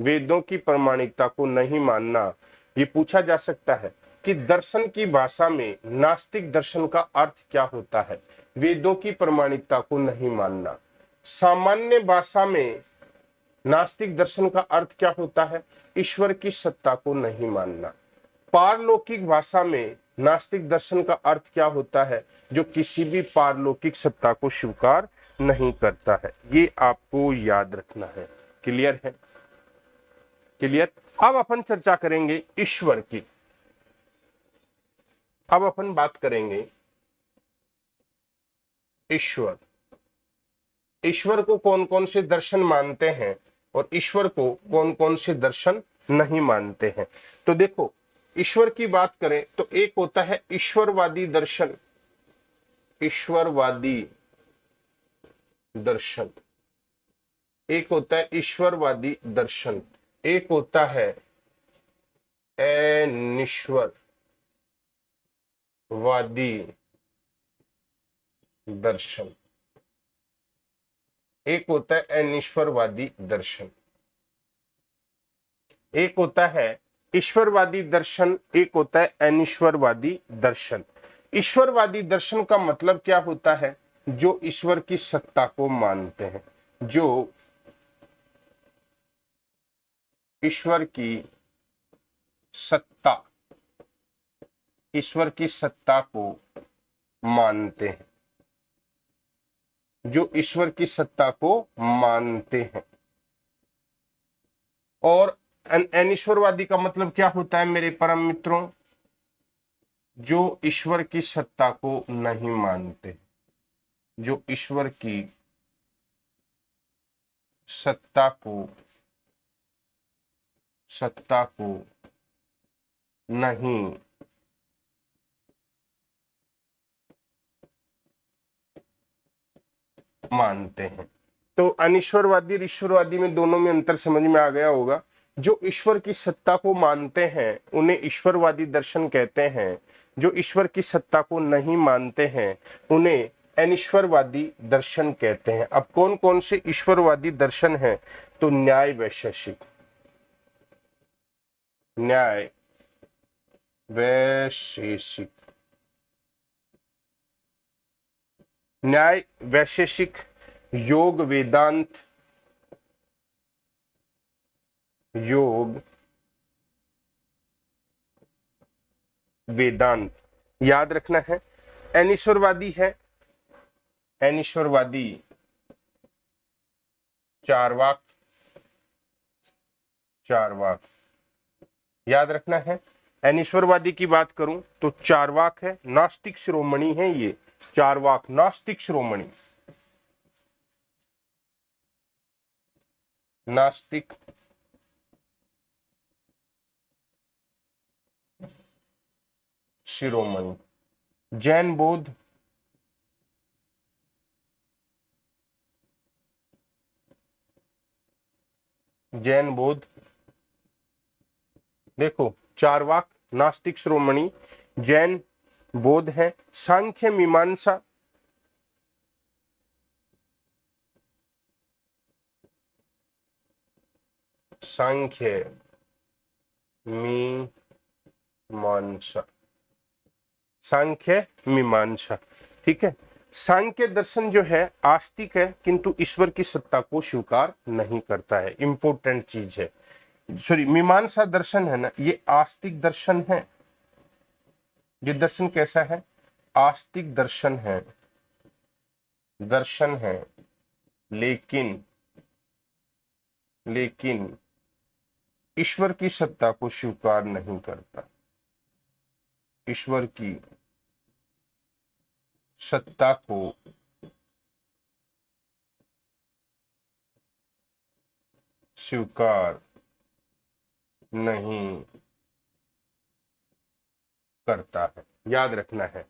वेदों की प्रामाणिकता को नहीं मानना। ये पूछा जा सकता है कि दर्शन की भाषा में नास्तिक दर्शन का अर्थ क्या होता है। वेदों की प्रामाणिकता को नहीं मानना। सामान्य भाषा में नास्तिक दर्शन का अर्थ क्या होता है, ईश्वर की सत्ता को नहीं मानना। पारलौकिक भाषा में नास्तिक दर्शन का अर्थ क्या होता है, जो किसी भी पारलौकिक सत्ता को स्वीकार नहीं करता है। ये आपको याद रखना है। क्लियर है? क्लियर। अब अपन चर्चा करेंगे ईश्वर की। अब अपन बात करेंगे ईश्वर। ईश्वर को कौन कौन से दर्शन मानते हैं और ईश्वर को कौन कौन से दर्शन नहीं मानते हैं। तो देखो, ईश्वर की बात करें तो एक होता है ईश्वरवादी दर्शन, ईश्वरवादी दर्शन, एक होता है ईश्वरवादी दर्शन, एक होता है अनिश्वरवादी दर्शन, एक होता है अनिश्वरवादी दर्शन। एक होता है ईश्वरवादी दर्शन, एक होता है अनिश्वरवादी दर्शन। ईश्वरवादी दर्शन का मतलब क्या होता है, जो ईश्वर की सत्ता को मानते हैं, जो ईश्वर की सत्ता, ईश्वर की सत्ता को मानते हैं, जो ईश्वर की सत्ता को मानते हैं। और अनिश्वरवादी का मतलब क्या होता है मेरे परम मित्रों, जो ईश्वर की सत्ता को नहीं मानते, जो ईश्वर की सत्ता को नहीं मानते हैं। तो अनिश्वरवादी और ईश्वरवादी में दोनों में अंतर समझ में आ गया होगा। जो ईश्वर की सत्ता को मानते हैं उन्हें ईश्वरवादी दर्शन कहते हैं, जो ईश्वर की सत्ता को नहीं मानते हैं उन्हें अनिश्वरवादी दर्शन कहते हैं। अब कौन कौन से ईश्वरवादी दर्शन हैं, तो न्याय वैशेषिक, न्याय वैशेषिक, न्याय वैशेषिक, योग वेदांत, योग वेदांत। याद रखना है। अनिश्वरवादी है, अनिश्वरवादी चारवाक, चारवाक। याद रखना है। अनिश्वरवादी की बात करूं तो चारवाक है, नास्तिक शिरोमणि है ये चारवाक, नास्तिक शिरोमणि, नास्तिक शिरोमणि। जैन बौद्ध, जैन बौद्ध देखो, चारवाक, नास्तिक शिरोमणि, जैन, बौद्ध है, सांख्य, मीमांसा, सांख्य, मीमांसा, सांख्य, मीमांसा। ठीक है। सांख्य दर्शन जो है आस्तिक है, किंतु ईश्वर की सत्ता को स्वीकार नहीं करता है। इंपॉर्टेंट चीज है। सॉरी, मीमांसा दर्शन है ना, ये आस्तिक दर्शन है। ये दर्शन कैसा है? आस्तिक दर्शन है, दर्शन है, लेकिन ईश्वर की सत्ता को स्वीकार नहीं करता। ईश्वर की सत्ता को स्वीकार नहीं करता है, याद रखना है।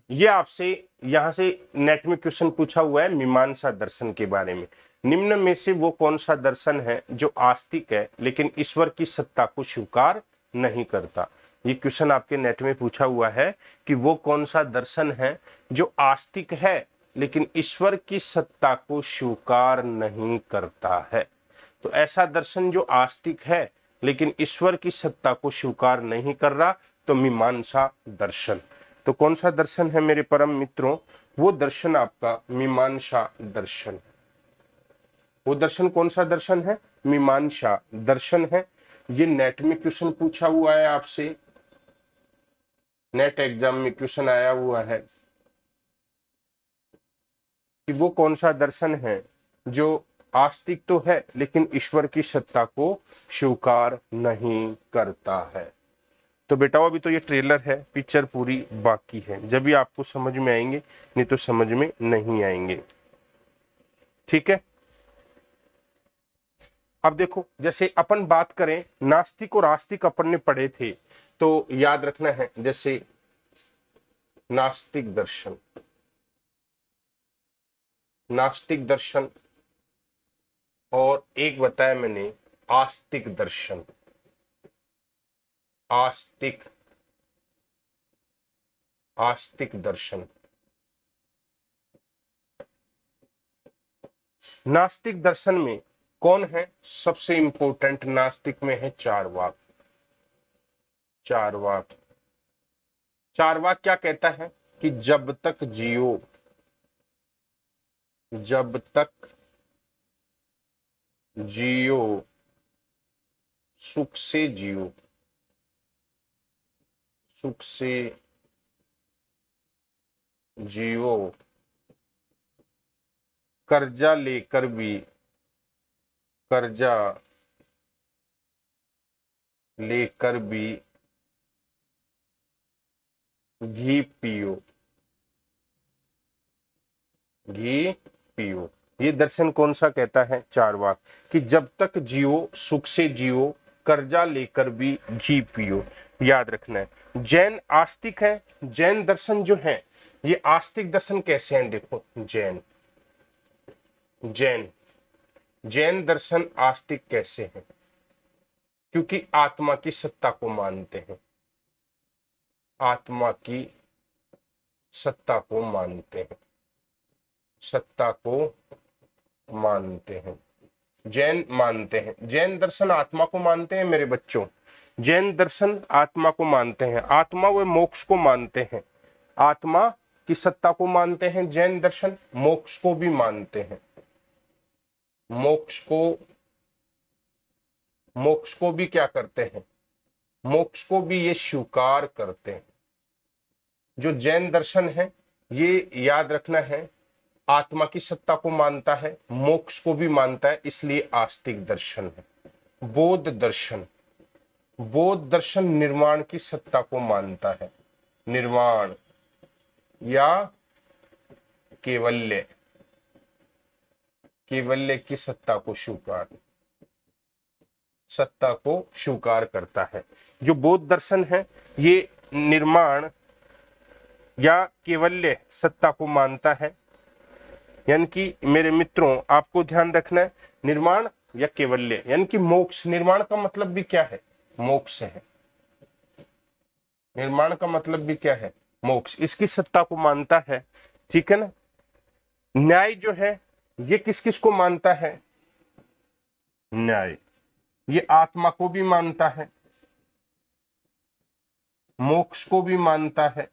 ये आपसे यहां से नेट में क्वेश्चन पूछा हुआ है मीमांसा दर्शन के बारे में। निम्न में से वो कौन सा दर्शन है जो आस्तिक है लेकिन ईश्वर की सत्ता को स्वीकार नहीं करता? ये क्वेश्चन आपके नेट में पूछा हुआ है कि वो कौन सा दर्शन है जो आस्तिक है लेकिन ईश्वर की सत्ता को स्वीकार नहीं करता है। तो ऐसा दर्शन जो आस्तिक है लेकिन ईश्वर की सत्ता को स्वीकार नहीं कर रहा, तो मीमांसा दर्शन। तो कौन सा दर्शन है मेरे परम मित्रों? वो दर्शन आपका मीमांसा दर्शन। वो दर्शन कौन सा दर्शन है? मीमांसा दर्शन है। ये नेट में क्वेश्चन पूछा हुआ है आपसे, नेट एग्जाम में क्वेश्चन आया हुआ है कि वो कौन सा दर्शन है जो आस्तिक तो है लेकिन ईश्वर की सत्ता को स्वीकार नहीं करता है। तो बेटा अभी तो ये ट्रेलर है, पिक्चर पूरी बाकी है, जब भी आपको समझ में आएंगे, नहीं तो समझ में नहीं आएंगे। ठीक है। अब देखो, जैसे अपन बात करें नास्तिक और आस्तिक अपन ने पढ़े थे, तो याद रखना है, जैसे नास्तिक दर्शन, नास्तिक दर्शन, और एक बताया मैंने आस्तिक दर्शन। आस्तिक दर्शन। नास्तिक दर्शन में कौन है सबसे इंपॉर्टेंट? नास्तिक में है चारवाक। चारवाक, चारवाक क्या कहता है कि जब तक जियो, जब तक जियो सुख से जियो, सुख से जियो, कर्जा लेकर भी, कर्जा लेकर भी घी पियो, घी पियो। ये दर्शन कौन सा कहता है? चारवाक, कि जब तक जियो सुख से जियो, कर्जा लेकर भी घी पियो। याद रखना है। जैन आस्तिक है। जैन दर्शन जो है ये आस्तिक दर्शन कैसे हैं? देखो, जैन, जैन, जैन दर्शन आस्तिक कैसे हैं? क्योंकि आत्मा की सत्ता को मानते हैं, आत्मा की सत्ता को मानते हैं, सत्ता को मानते हैं। जैन मानते हैं, जैन दर्शन आत्मा को मानते हैं मेरे बच्चों। जैन दर्शन आत्मा को मानते हैं, आत्मा व मोक्ष को मानते हैं, आत्मा की सत्ता को मानते हैं। जैन दर्शन मोक्ष को भी मानते हैं, मोक्ष को भी क्या करते हैं? मोक्ष को भी ये स्वीकार करते हैं। जो जैन दर्शन है ये याद रखना है, आत्मा की सत्ता को मानता है, मोक्ष को भी मानता है, इसलिए आस्तिक दर्शन है। बौद्ध दर्शन, बौद्ध दर्शन निर्वाण की सत्ता को मानता है, निर्वाण या केवल्य, केवल्य की सत्ता को स्वीकार, सत्ता को स्वीकार करता है। जो बौद्ध दर्शन है ये निर्माण या केवल्य सत्ता को मानता है। यानी कि मेरे मित्रों आपको ध्यान रखना है, निर्माण या कैवल्य यानी कि मोक्ष। निर्माण का मतलब भी क्या है? मोक्ष है। निर्माण का मतलब भी क्या है? मोक्ष। इसकी सत्ता को मानता है, ठीक है ना। न्याय जो है ये किस किस को मानता है? न्याय ये आत्मा को भी मानता है, मोक्ष को भी मानता है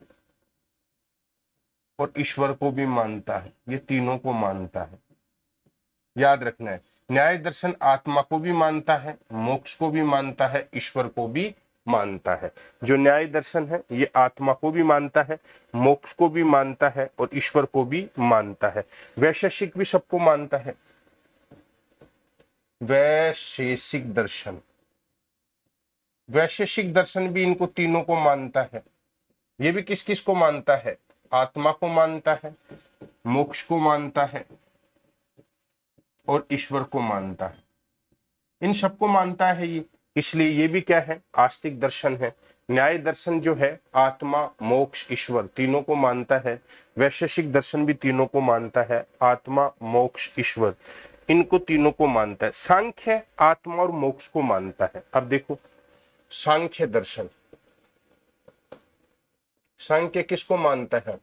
और ईश्वर को भी मानता है। ये तीनों को मानता है, याद रखना है। न्याय दर्शन आत्मा को भी मानता है, मोक्ष को भी मानता है, ईश्वर को भी मानता है। जो न्याय दर्शन है ये आत्मा को भी मानता है, मोक्ष को भी मानता है और ईश्वर को भी मानता है। वैशेषिक भी सबको मानता है। वैशेषिक दर्शन, वैशेषिक दर्शन भी इनको तीनों को मानता है। ये भी किस किस को मानता है? आत्मा को मानता है, मोक्ष को मानता है और ईश्वर को मानता है। इन सबको मानता है ये, इसलिए ये भी क्या है? आस्तिक दर्शन है। न्याय दर्शन जो है आत्मा, मोक्ष, ईश्वर तीनों को मानता है। वैशेषिक दर्शन भी तीनों को मानता है, आत्मा, मोक्ष, ईश्वर इनको तीनों को मानता है। सांख्य आत्मा और मोक्ष को मानता है। अब देखो सांख्य दर्शन, सांख्य किसको मानता है?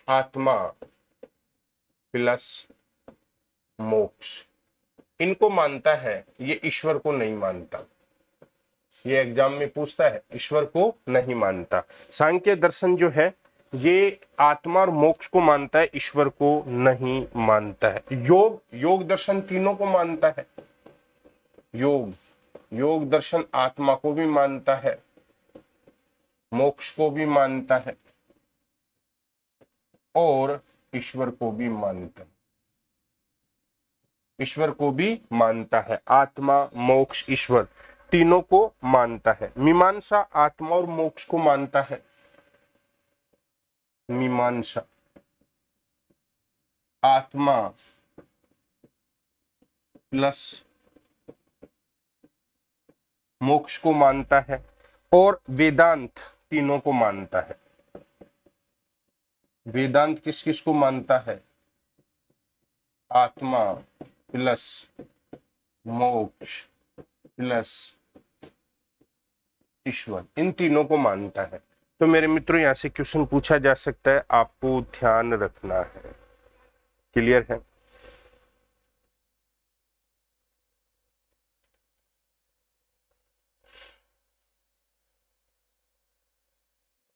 आत्मा प्लस मोक्ष इनको मानता है, ये ईश्वर को नहीं मानता। ये एग्जाम में पूछता है, ईश्वर को नहीं मानता। सांख्य दर्शन जो है ये आत्मा और मोक्ष को मानता है, ईश्वर को नहीं मानता है। योग, योग दर्शन तीनों को मानता है। योग, योग दर्शन आत्मा को भी मानता है, मोक्ष को भी मानता है और ईश्वर को भी मानता है। ईश्वर को भी मानता है, आत्मा, मोक्ष, ईश्वर तीनों को मानता है। मीमांसा आत्मा और मोक्ष को मानता है। मीमांसा आत्मा प्लस मोक्ष को मानता है और वेदांत तीनों को मानता है। वेदांत किस किस को मानता है? आत्मा प्लस मोक्ष प्लस ईश्वर इन तीनों को मानता है। तो मेरे मित्रों यहां से क्वेश्चन पूछा जा सकता है, आपको ध्यान रखना है। क्लियर है?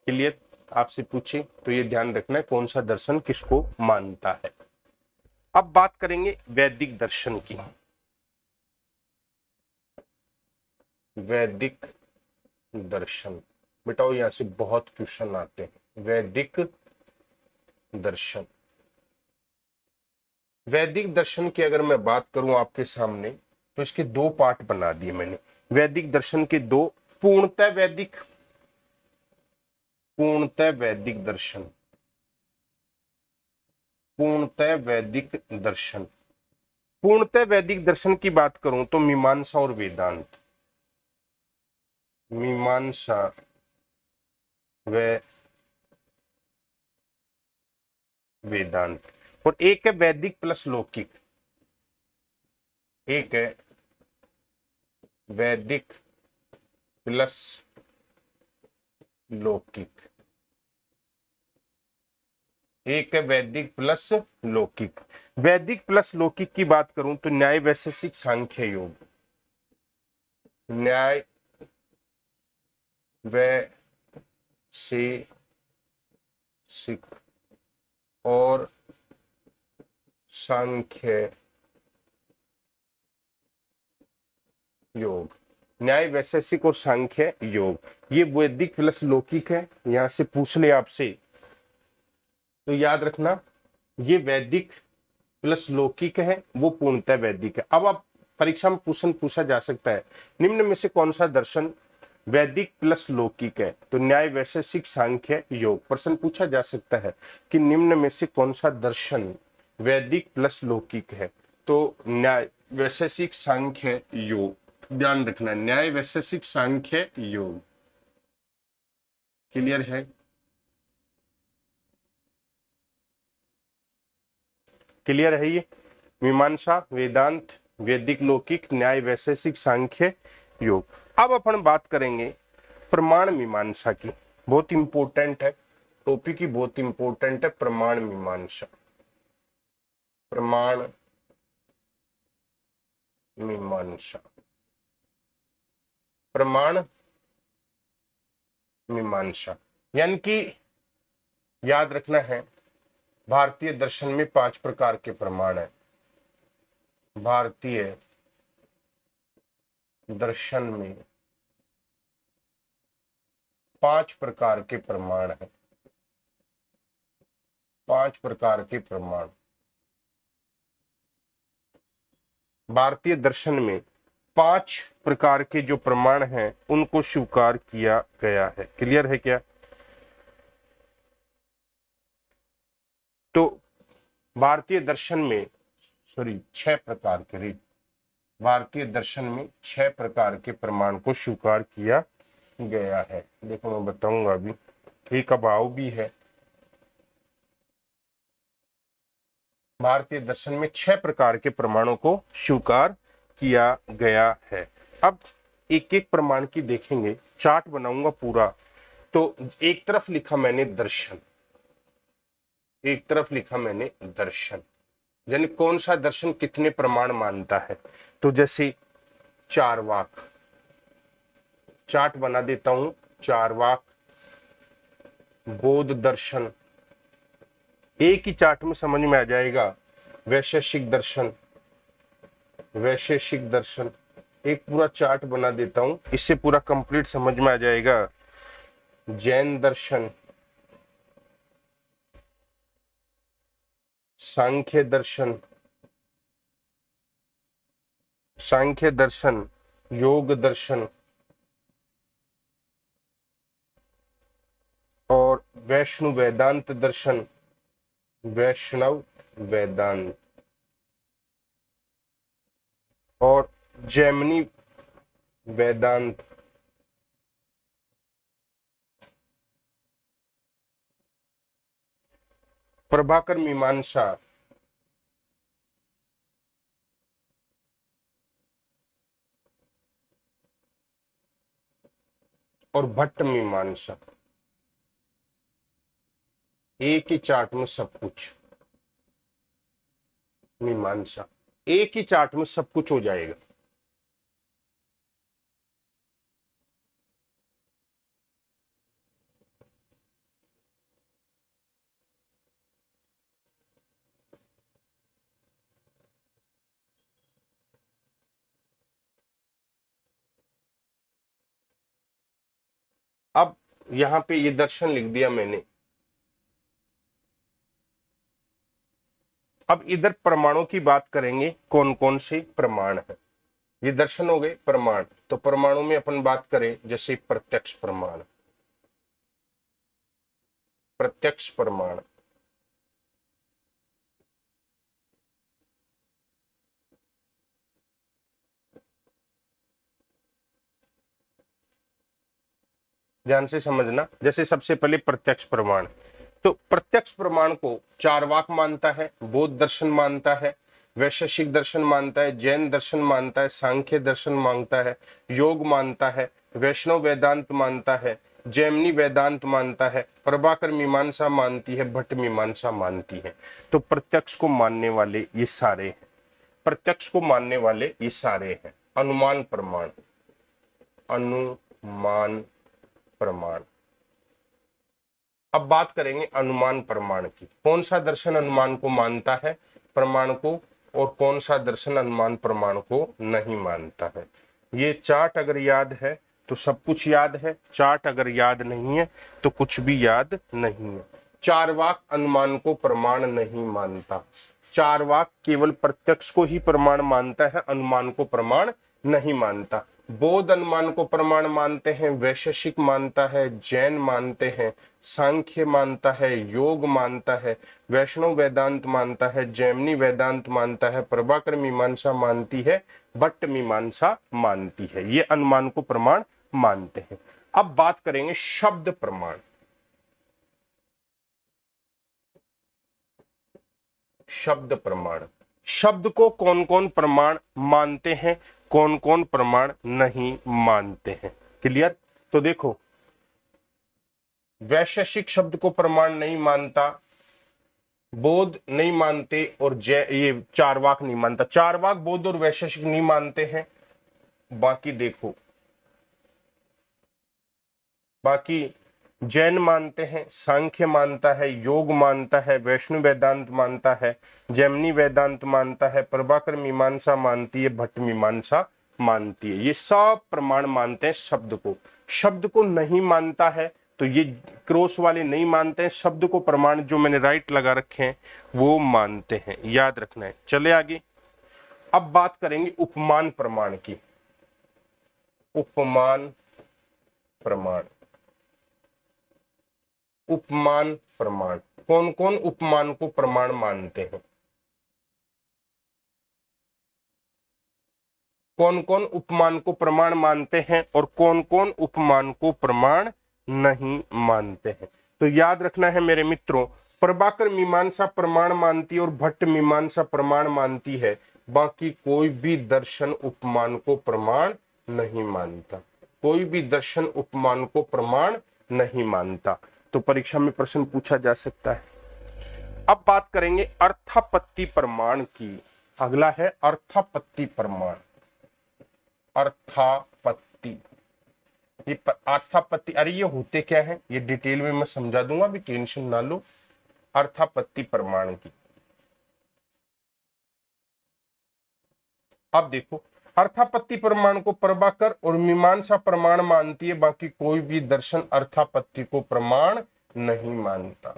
क्लियर? आपसे पूछे तो ये ध्यान रखना है कौन सा दर्शन किसको मानता है। अब बात करेंगे वैदिक दर्शन की। वैदिक दर्शन बेटाओ यहां से बहुत क्वेश्चन आते हैं। वैदिक दर्शन, वैदिक दर्शन की अगर मैं बात करूं आपके सामने तो इसके दो पार्ट बना दिए मैंने। वैदिक दर्शन के दो, पूर्णतः वैदिक, पूर्णतः वैदिक दर्शन, पूर्णतः वैदिक दर्शन। पूर्णतः वैदिक दर्शन की बात करूं तो मीमांसा और वेदांत, मीमांसा व वेदांत। और एक है वैदिक प्लस लौकिक, एक है वैदिक प्लस लौकिक, एक है वैदिक प्लस लौकिक। वैदिक प्लस लौकिक की बात करूं तो न्याय, वैशेषिक, सांख्य योग। न्याय वैशेषिक और सांख्य योग, न्याय, वैशेषिक और सांख्य योग ये वैदिक प्लस लौकिक है। यहां से पूछ ले आपसे तो याद रखना ये वैदिक प्लस लौकिक है, वो पूर्णतः वैदिक है। अब आप परीक्षा में क्वेश्चन पूछा जा सकता है निम्न में से कौन सा दर्शन वैदिक प्लस लौकिक है? तो न्याय, वैशेषिक, सांख्य योग। प्रश्न पूछा जा सकता है कि निम्न में से कौन सा दर्शन वैदिक प्लस लौकिक है? तो न्याय, वैशेषिक, सांख्य योग। ध्यान रखना न्याय, वैशेषिक, सांख्य योग। क्लियर है? क्लियर है ये? मीमांसा, वेदांत, वैदिक लौकिक, न्याय वैशेषिक, सांख्य, योग। अब अपन बात करेंगे प्रमाण मीमांसा की। बहुत इंपॉर्टेंट है टॉपिक ही, बहुत इंपॉर्टेंट है प्रमाण मीमांसा। प्रमाण मीमांसा, प्रमाण मीमांसा यानी कि याद रखना है, भारतीय दर्शन में 5 प्रकार के प्रमाण है। भारतीय दर्शन में 5 प्रकार के प्रमाण है। 5 प्रकार के प्रमाण भारतीय दर्शन में 5 प्रकार के जो प्रमाण हैं उनको स्वीकार किया गया है। क्लियर है क्या? तो भारतीय दर्शन में 6 प्रकार के, भारतीय दर्शन में 6 प्रकार के प्रमाण को स्वीकार किया गया है। देखो मैं बताऊंगा अभी, एक अभाव भी है। भारतीय दर्शन में 6 प्रकार के प्रमाणों को स्वीकार किया गया है। अब एक एक प्रमाण की देखेंगे, चार्ट बनाऊंगा पूरा। तो एक तरफ लिखा मैंने दर्शन, एक तरफ लिखा मैंने दर्शन, यानी कौन सा दर्शन कितने प्रमाण मानता है। तो जैसे चारवाक, चार्ट बना देता हूं। चारवाक, बौद्ध दर्शन, एक ही चार्ट में समझ में आ जाएगा। वैशेषिक दर्शन, वैशेषिक दर्शन, एक पूरा चार्ट बना देता हूं, इससे पूरा कंप्लीट समझ में आ जाएगा। जैन दर्शन, सांख्य दर्शन, सांख्य दर्शन, योग दर्शन और वैष्णव वेदांत दर्शन, वैष्णव वेदांत और जैमिनी वेदांत, प्रभाकर मीमांसा और भट्ट मीमांसा। एक ही चार्ट में सब कुछ, मीमांसा एक ही चार्ट में सब कुछ हो जाएगा। अब यहां पे ये दर्शन लिख दिया मैंने। अब इधर प्रमाणों की बात करेंगे, कौन कौन से प्रमाण है। ये दर्शन हो गए प्रमाण। तो प्रमाणों में अपन बात करें जैसे प्रत्यक्ष प्रमाण, प्रत्यक्ष प्रमाण, ध्यान से समझना। जैसे सबसे पहले प्रत्यक्ष प्रमाण, तो प्रत्यक्ष प्रमाण को चारवाक मानता है, बौद्ध दर्शन मानता है, वैशेषिक दर्शन मानता है, जैन दर्शन मानता है, सांख्य दर्शन मानता है, योग मानता है, वैष्णव वेदांत मानता है, जैमिनी वेदांत मानता है, प्रभाकर मीमांसा मानती है, भट्ट मीमांसा मानती है। तो प्रत्यक्ष को मानने वाले ये सारे हैं, प्रत्यक्ष को मानने वाले ये सारे हैं। अनुमान प्रमाण, अनुमान प्रमाण। अब बात करेंगे अनुमान प्रमाण की। कौन सा दर्शन अनुमान को मानता है, प्रमाण को, और कौन सा दर्शन अनुमान प्रमाण को नहीं मानता है। ये चार्ट अगर याद है तो सब कुछ याद है, चार्ट अगर याद नहीं है तो कुछ भी याद नहीं है। चारवाक अनुमान को प्रमाण नहीं मानता, चारवाक केवल प्रत्यक्ष को ही प्रमाण मानता है, अनुमान को प्रमाण नहीं मानता। बौद्ध अनुमान को प्रमाण मानते हैं, वैशेषिक मानता है, जैन मानते हैं, सांख्य मानता है, योग मानता है, वैष्णव वेदांत मानता है, जैमिनी वेदांत मानता है, प्रभाकर मीमांसा मानती है, भट्ट मीमांसा मानती है। ये अनुमान को प्रमाण मानते हैं। अब बात करेंगे शब्द प्रमाण। शब्द प्रमाण, शब्द को कौन कौन प्रमाण मानते हैं, कौन कौन प्रमाण नहीं मानते हैं। क्लियर। तो देखो, वैशेषिक शब्द को प्रमाण नहीं मानता, बोध नहीं मानते, और ये चारवाक नहीं मानता। चारवाक, बोध और वैशेषिक नहीं मानते हैं। बाकी देखो, बाकी जैन मानते हैं, सांख्य मानता है, योग मानता है, वैष्णव वेदांत मानता है, जैमिनी वेदांत मानता है, प्रभाकर मीमांसा मानती है, भट्ट मीमांसा मानती है। ये सब प्रमाण मानते हैं शब्द को। शब्द को नहीं मानता है तो ये क्रॉस वाले नहीं मानते हैं। शब्द को प्रमाण जो मैंने राइट लगा रखे हैं वो मानते हैं, याद रखना है। चले आगे। अब बात करेंगे उपमान प्रमाण की। उपमान प्रमाण, उपमान प्रमाण, कौन कौन उपमान को प्रमाण मानते हैं, कौन कौन उपमान को प्रमाण मानते हैं और कौन कौन उपमान को प्रमाण नहीं मानते हैं। तो याद रखना है मेरे मित्रों, प्रभाकर मीमांसा प्रमाण मानती है और भट्ट मीमांसा प्रमाण मानती है। बाकी कोई भी दर्शन उपमान को प्रमाण नहीं मानता। कोई भी दर्शन उपमान को प्रमाण नहीं मानता। तो परीक्षा में प्रश्न पूछा जा सकता है। अब बात करेंगे अर्थापत्ति प्रमाण की। अगला है अर्थापत्ति प्रमाण। अर्थापत्ति, ये अर्थापत्ति, अरे ये होते क्या है ये डिटेल में मैं समझा दूंगा, अभी टेंशन ना लो। अर्थापत्ति प्रमाण की, अब देखो, अर्थापत्ति प्रमाण को प्रभाकर और मीमांसा प्रमाण मानती है। बाकी कोई भी दर्शन अर्थापत्ति को प्रमाण नहीं मानता।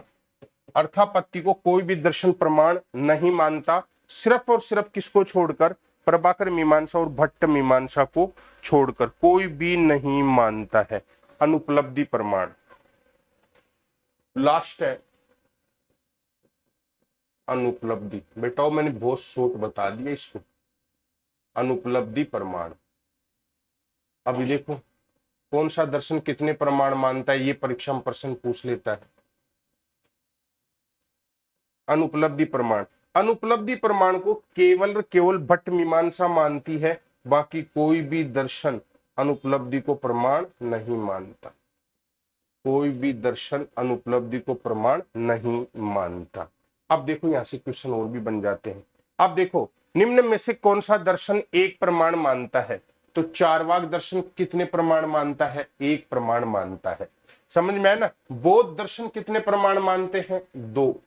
अर्थापत्ति को कोई भी दर्शन प्रमाण नहीं मानता, सिर्फ और सिर्फ किसको छोड़कर, प्रभाकर मीमांसा और भट्ट मीमांसा को छोड़कर कोई भी नहीं मानता है। अनुपलब्धि प्रमाण लास्ट है। अनुपलब्धि, बेटाओ मैंने बहुत शॉर्ट बता दिया इसको। अनुपलब्धि प्रमाण, अभी देखो कौन सा दर्शन कितने प्रमाण मानता है, ये परीक्षा में प्रश्न पूछ लेता है। अनुपलब्धि प्रमाण, अनुपलब्धि प्रमाण को केवल भट्ट मीमांसा मानती है। बाकी कोई भी दर्शन अनुपलब्धि को प्रमाण नहीं मानता। कोई भी दर्शन अनुपलब्धि को प्रमाण नहीं मानता। अब देखो यहां से क्वेश्चन और भी बन जाते हैं। अब देखो, निम्न में से कौन सा दर्शन एक प्रमाण मानता है। तो चारवाक दर्शन कितने प्रमाण मानता है, एक प्रमाण मानता है। समझ में आया ना। बौद्ध दर्शन कितने प्रमाण मानते हैं, दो।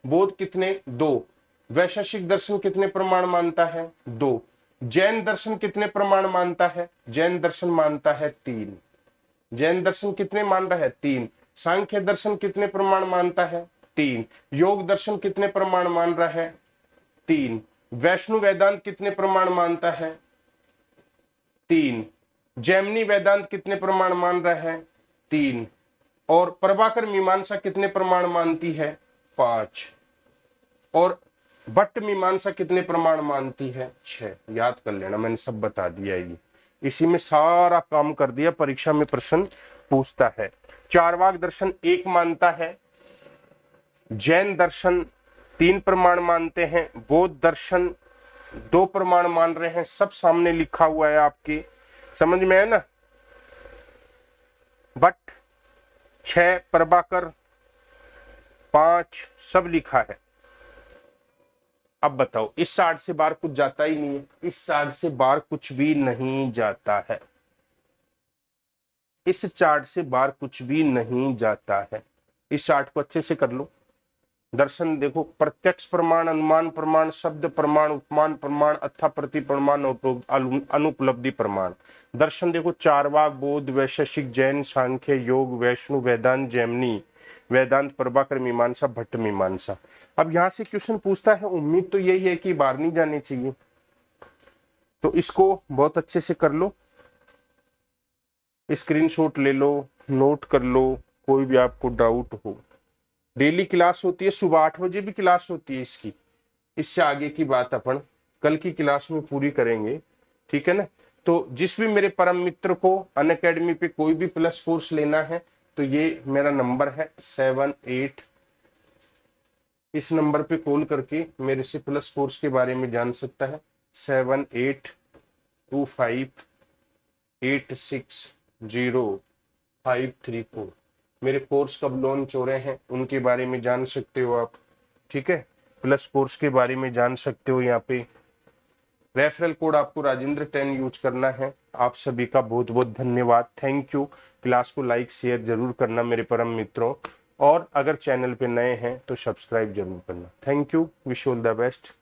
बौद्ध कितने, दो। वैशेषिक दर्शन कितने प्रमाण मानता है, दो। जैन दर्शन कितने प्रमाण मानता है, जैन दर्शन मानता है तीन। जैन दर्शन कितने मान रहा है, तीन। सांख्य दर्शन कितने प्रमाण मानता है, तीन। योग दर्शन कितने प्रमाण मान रहा है, तीन। वैष्णव वेदांत कितने प्रमाण मानता है, तीन। जैमिनी वेदांत कितने प्रमाण मान रहा है, तीन। और प्रभाकर मीमांसा कितने प्रमाण मानती है, पांच। और भट्ट मीमांसा कितने प्रमाण मानती है, छह। याद कर लेना, मैंने सब बता दिया। ये इसी में सारा काम कर दिया, परीक्षा में प्रश्न पूछता है। चारवाक दर्शन एक मानता है, जैन दर्शन तीन प्रमाण मानते हैं, बौद्ध दर्शन दो प्रमाण मान रहे हैं। सब सामने लिखा हुआ है आपके, समझ में है ना। भट्ट छह, प्रभाकर पांच, सब लिखा है। अब बताओ, इस चार्ट से बाहर कुछ जाता ही नहीं है। इस चार्ट से बाहर कुछ भी नहीं जाता है। इस चार्ट से बाहर कुछ भी नहीं जाता है। इस चार्ट को अच्छे से कर लो। दर्शन देखो, प्रत्यक्ष प्रमाण, अनुमान प्रमाण, शब्द प्रमाण, उपमान प्रमाण, अर्थापत्ति प्रमाण और अनुपलब्धि प्रमाण। दर्शन देखो, चारवाक, बौद्ध, वैशेषिक, जैन, सांख्य, योग, वैष्णव वेदांत, जैमिनी वेदांत, प्रभाकर मीमांसा, भट्ट मीमांसा। अब यहां से क्वेश्चन पूछता है, उम्मीद तो यही है कि बाहर नहीं जाने चाहिए। तो इसको बहुत अच्छे से कर लो, स्क्रीनशॉट ले लो, नोट कर लो। कोई भी आपको डाउट हो, डेली क्लास होती है, सुबह 8 बजे भी क्लास होती है इसकी। इससे आगे की बात अपन कल की क्लास में पूरी करेंगे, ठीक है ना। तो जिस भी मेरे परम मित्र को अनअकैडमी पे कोई भी प्लस कोर्स लेना है तो ये मेरा नंबर है इस नंबर पे कॉल करके मेरे से प्लस कोर्स के बारे में जान सकता है। 7825860534। मेरे कोर्स कब लॉन्च हो रहे हैं उनके बारे में जान सकते हो आप, ठीक है। प्लस कोर्स के बारे में जान सकते हो। यहाँ पे रेफरल कोड आपको राजेंद्र 10 यूज करना है। आप सभी का बहुत बहुत धन्यवाद, थैंक यू। क्लास को लाइक शेयर जरूर करना मेरे परम मित्रों, और अगर चैनल पे नए हैं तो सब्सक्राइब जरूर करना। Thank you, wish all the best.